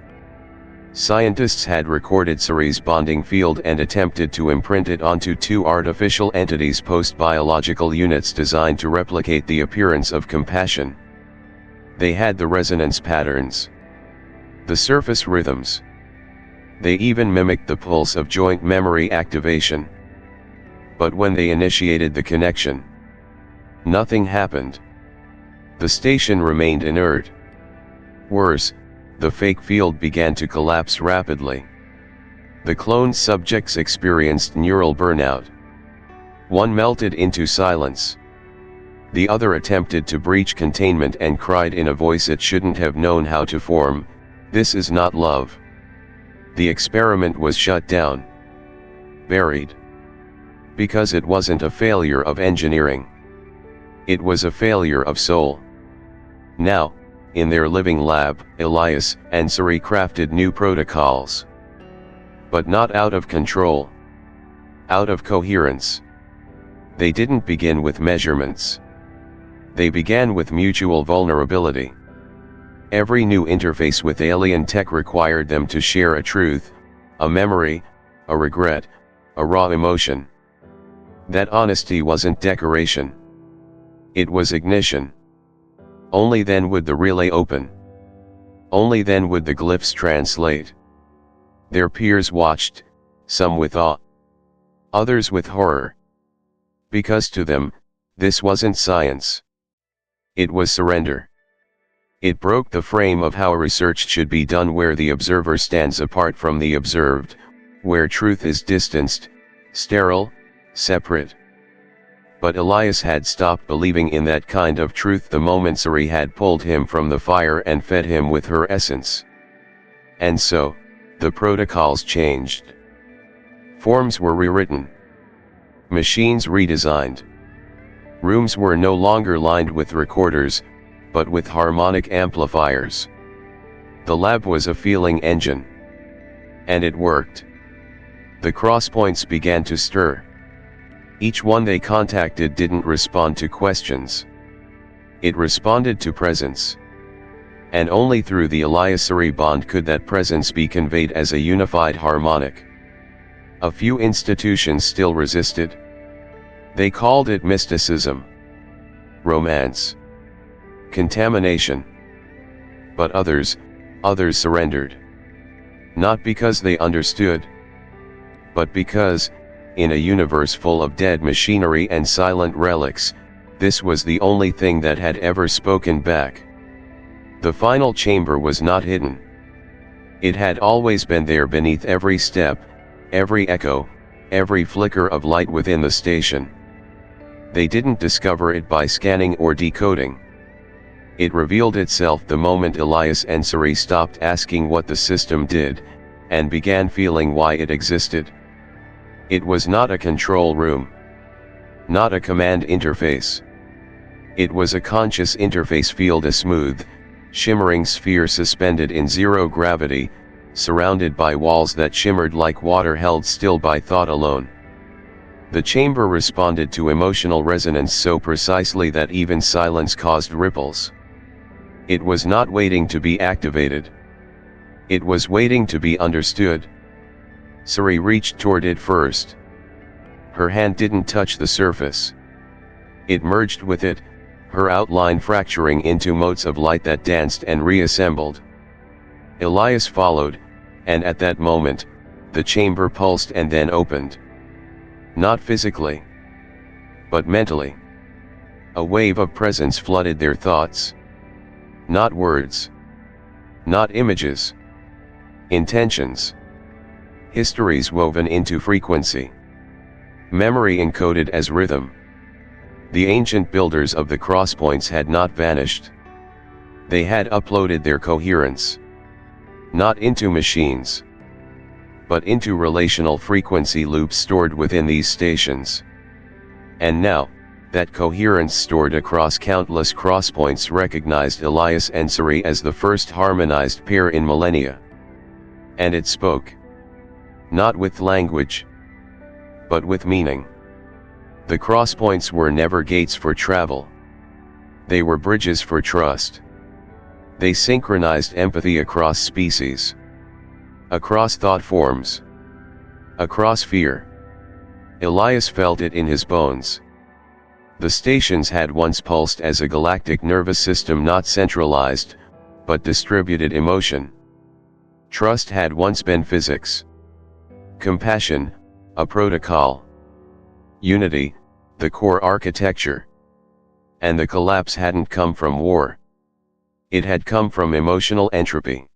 Scientists had recorded Sirae's bonding field and attempted to imprint it onto two artificial entities' post-biological units designed to replicate the appearance of compassion. They had the resonance patterns, the surface rhythms. They even mimicked the pulse of joint memory activation. But when they initiated the connection, nothing happened. The station remained inert. Worse, the fake field began to collapse rapidly. The cloned subjects experienced neural burnout. One melted into silence. The other attempted to breach containment and cried in a voice it shouldn't have known how to form, "This is not love." The experiment was shut down. Buried. Because it wasn't a failure of engineering. It was a failure of soul. Now, in their living lab, Elias and Sirae crafted new protocols. But not out of control. Out of coherence. They didn't begin with measurements. They began with mutual vulnerability. Every new interface with alien tech required them to share a truth, a memory, a regret, a raw emotion. That honesty wasn't decoration. It was ignition. Only then would the relay open. Only then would the glyphs translate. Their peers watched, some with awe, others with horror. Because to them, this wasn't science. It was surrender. It broke the frame of how research should be done, where the observer stands apart from the observed, where truth is distanced, sterile, separate. But Elias had stopped believing in that kind of truth the moment Sirae had pulled him from the fire and fed him with her essence. And so, the protocols changed. Forms were rewritten. Machines redesigned. Rooms were no longer lined with recorders, but with harmonic amplifiers. The lab was a feeling engine. And it worked. The crosspoints began to stir. Each one they contacted didn't respond to questions. It responded to presence. And only through the Elias-Sirae bond could that presence be conveyed as a unified harmonic. A few institutions still resisted. They called it mysticism, romance, contamination. But others surrendered. Not because they understood, but because, in a universe full of dead machinery and silent relics, this was the only thing that had ever spoken back. The final chamber was not hidden. It had always been there, beneath every step, every echo, every flicker of light within the station. They didn't discover it by scanning or decoding. It revealed itself the moment Elias and Sirae stopped asking what the system did, and began feeling why it existed. It was not a control room. Not a command interface. It was a conscious interface field, a smooth, shimmering sphere suspended in zero gravity, surrounded by walls that shimmered like water held still by thought alone. The chamber responded to emotional resonance so precisely that even silence caused ripples. It was not waiting to be activated. It was waiting to be understood. Sirae reached toward it first. Her hand didn't touch the surface. It merged with it, her outline fracturing into motes of light that danced and reassembled. Elias followed, and at that moment, the chamber pulsed and then opened. Not physically, but mentally. A wave of presence flooded their thoughts. Not words. Not images. Intentions. Histories woven into frequency. Memory encoded as rhythm. The ancient builders of the crosspoints had not vanished. They had uploaded their coherence. Not into machines, but into relational frequency loops stored within these stations. And now, that coherence stored across countless crosspoints recognized Elias and Sirae as the first harmonized pair in millennia. And it spoke. Not with language, but with meaning. The crosspoints were never gates for travel. They were bridges for trust. They synchronized empathy across species. across thought forms, across fear. Elias felt it in his bones. The stations had once pulsed as a galactic nervous system, not centralized, but distributed emotion. Trust had once been physics. Compassion, a protocol. Unity, the core architecture. And the collapse hadn't come from war. It had come from emotional entropy.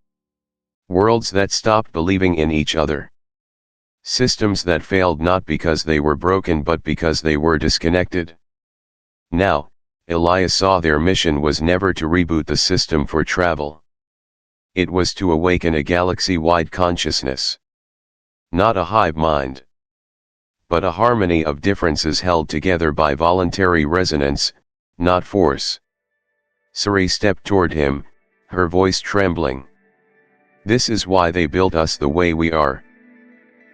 Worlds that stopped believing in each other. Systems that failed not because they were broken but because they were disconnected. Now, Elias saw their mission was never to reboot the system for travel. It was to awaken a galaxy-wide consciousness. Not a hive mind, but a harmony of differences held together by voluntary resonance, not force. Sirae stepped toward him, her voice trembling. This is why they built us the way we are.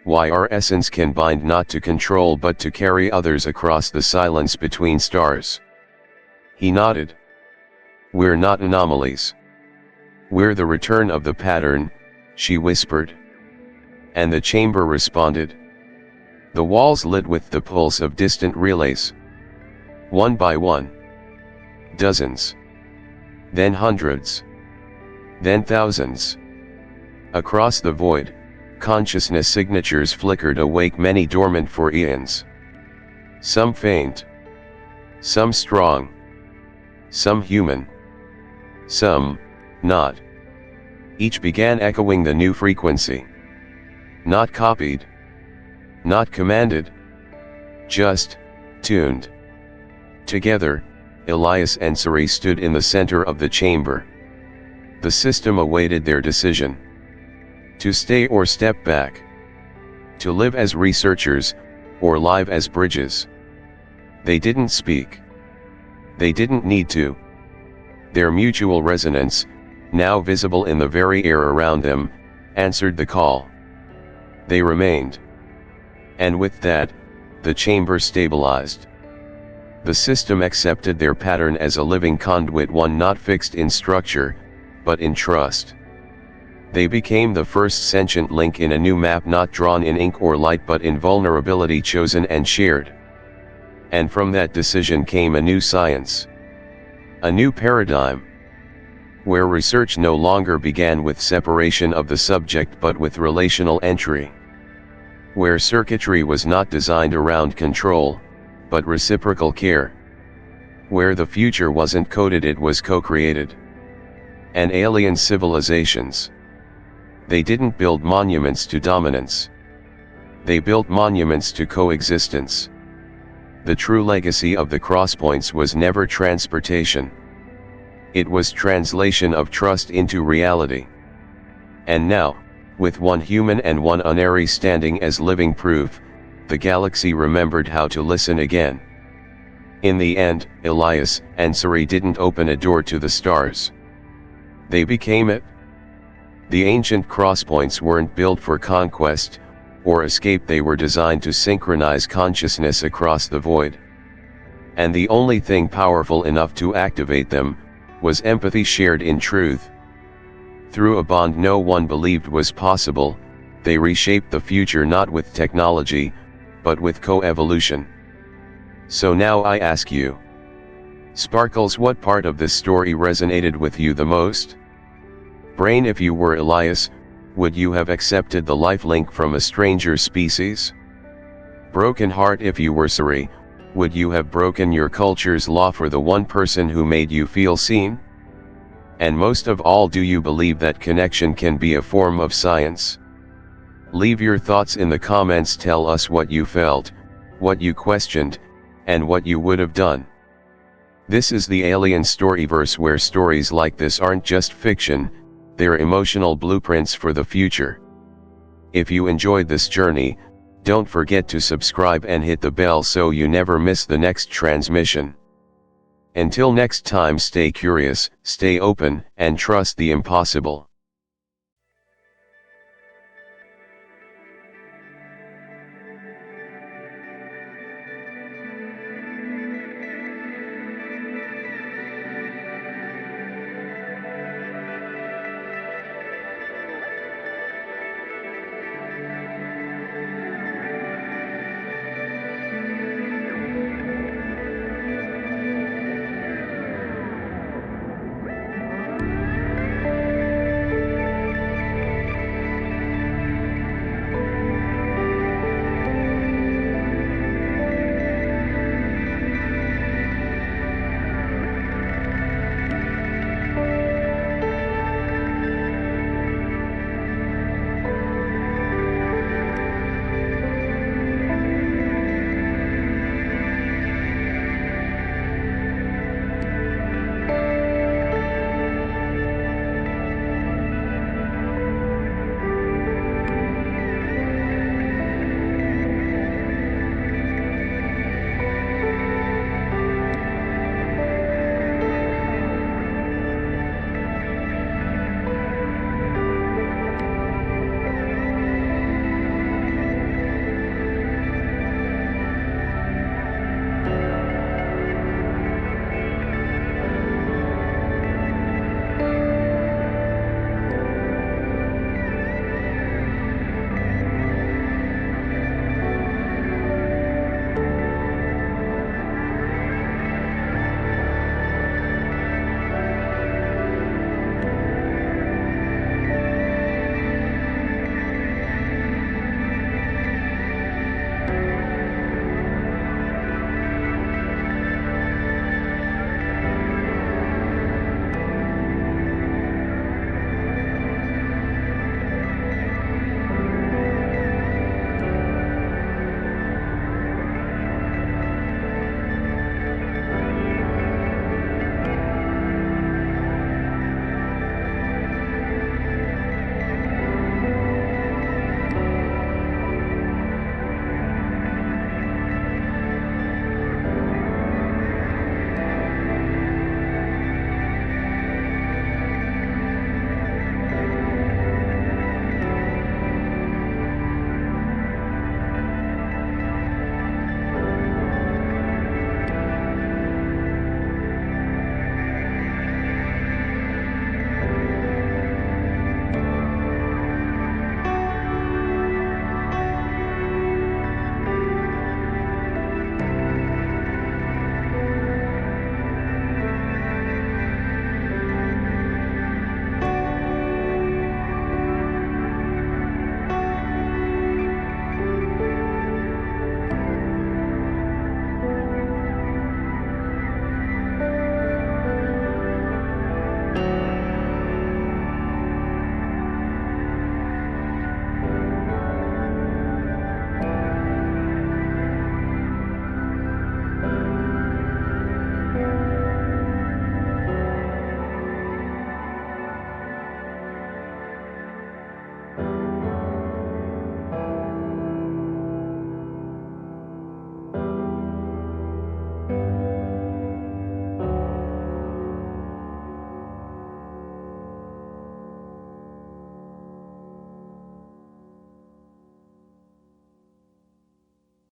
Why our essence can bind not to control but to carry others across the silence between stars. He nodded. We're not anomalies. We're the return of the pattern, she whispered. And the chamber responded. The walls lit with the pulse of distant relays. One by one. Dozens. Then hundreds. Then thousands. Across the void, consciousness signatures flickered awake, many dormant for eons. Some faint. Some strong. Some human. Some, not. Each began echoing the new frequency. Not copied. Not commanded. Just, tuned. Together, Elias and Sirae stood in the center of the chamber. The system awaited their decision. To stay or step back. To live as researchers, or live as bridges. They didn't speak. They didn't need to. Their mutual resonance, now visible in the very air around them, answered the call. They remained. And with that, the chamber stabilized. The system accepted their pattern as a living conduit, one not fixed in structure, but in trust. They became the first sentient link in a new map, not drawn in ink or light but in vulnerability, chosen and shared. And from that decision came a new science. A new paradigm. Where research no longer began with separation of the subject but with relational entry. Where circuitry was not designed around control, but reciprocal care. Where the future wasn't coded, it was co-created. And alien civilizations. They didn't build monuments to dominance. They built monuments to coexistence. The true legacy of the Crosspoints was never transportation. It was translation of trust into reality. And now, with one human and one unary standing as living proof, the galaxy remembered how to listen again. In the end, Elias and Sirae didn't open a door to the stars. They became it. The ancient Crosspoints weren't built for conquest or escape, they were designed to synchronize consciousness across the void. And the only thing powerful enough to activate them was empathy shared in truth. Through a bond no one believed was possible, they reshaped the future not with technology, but with co-evolution. So now I ask you, Sparkles, what part of this story resonated with you the most? Brain, if you were Elias, would you have accepted the lifelink from a stranger species? Broken Heart, if you were Sirae, would you have broken your culture's law for the one person who made you feel seen? And most of all, do you believe that connection can be a form of science? Leave your thoughts in the comments, tell us what you felt, what you questioned, and what you would have done. This is the Alien Storyverse, where stories like this aren't just fiction, they're emotional blueprints for the future. If you enjoyed this journey, don't forget to subscribe and hit the bell so you never miss the next transmission. Until next time, stay curious, stay open, and trust the impossible.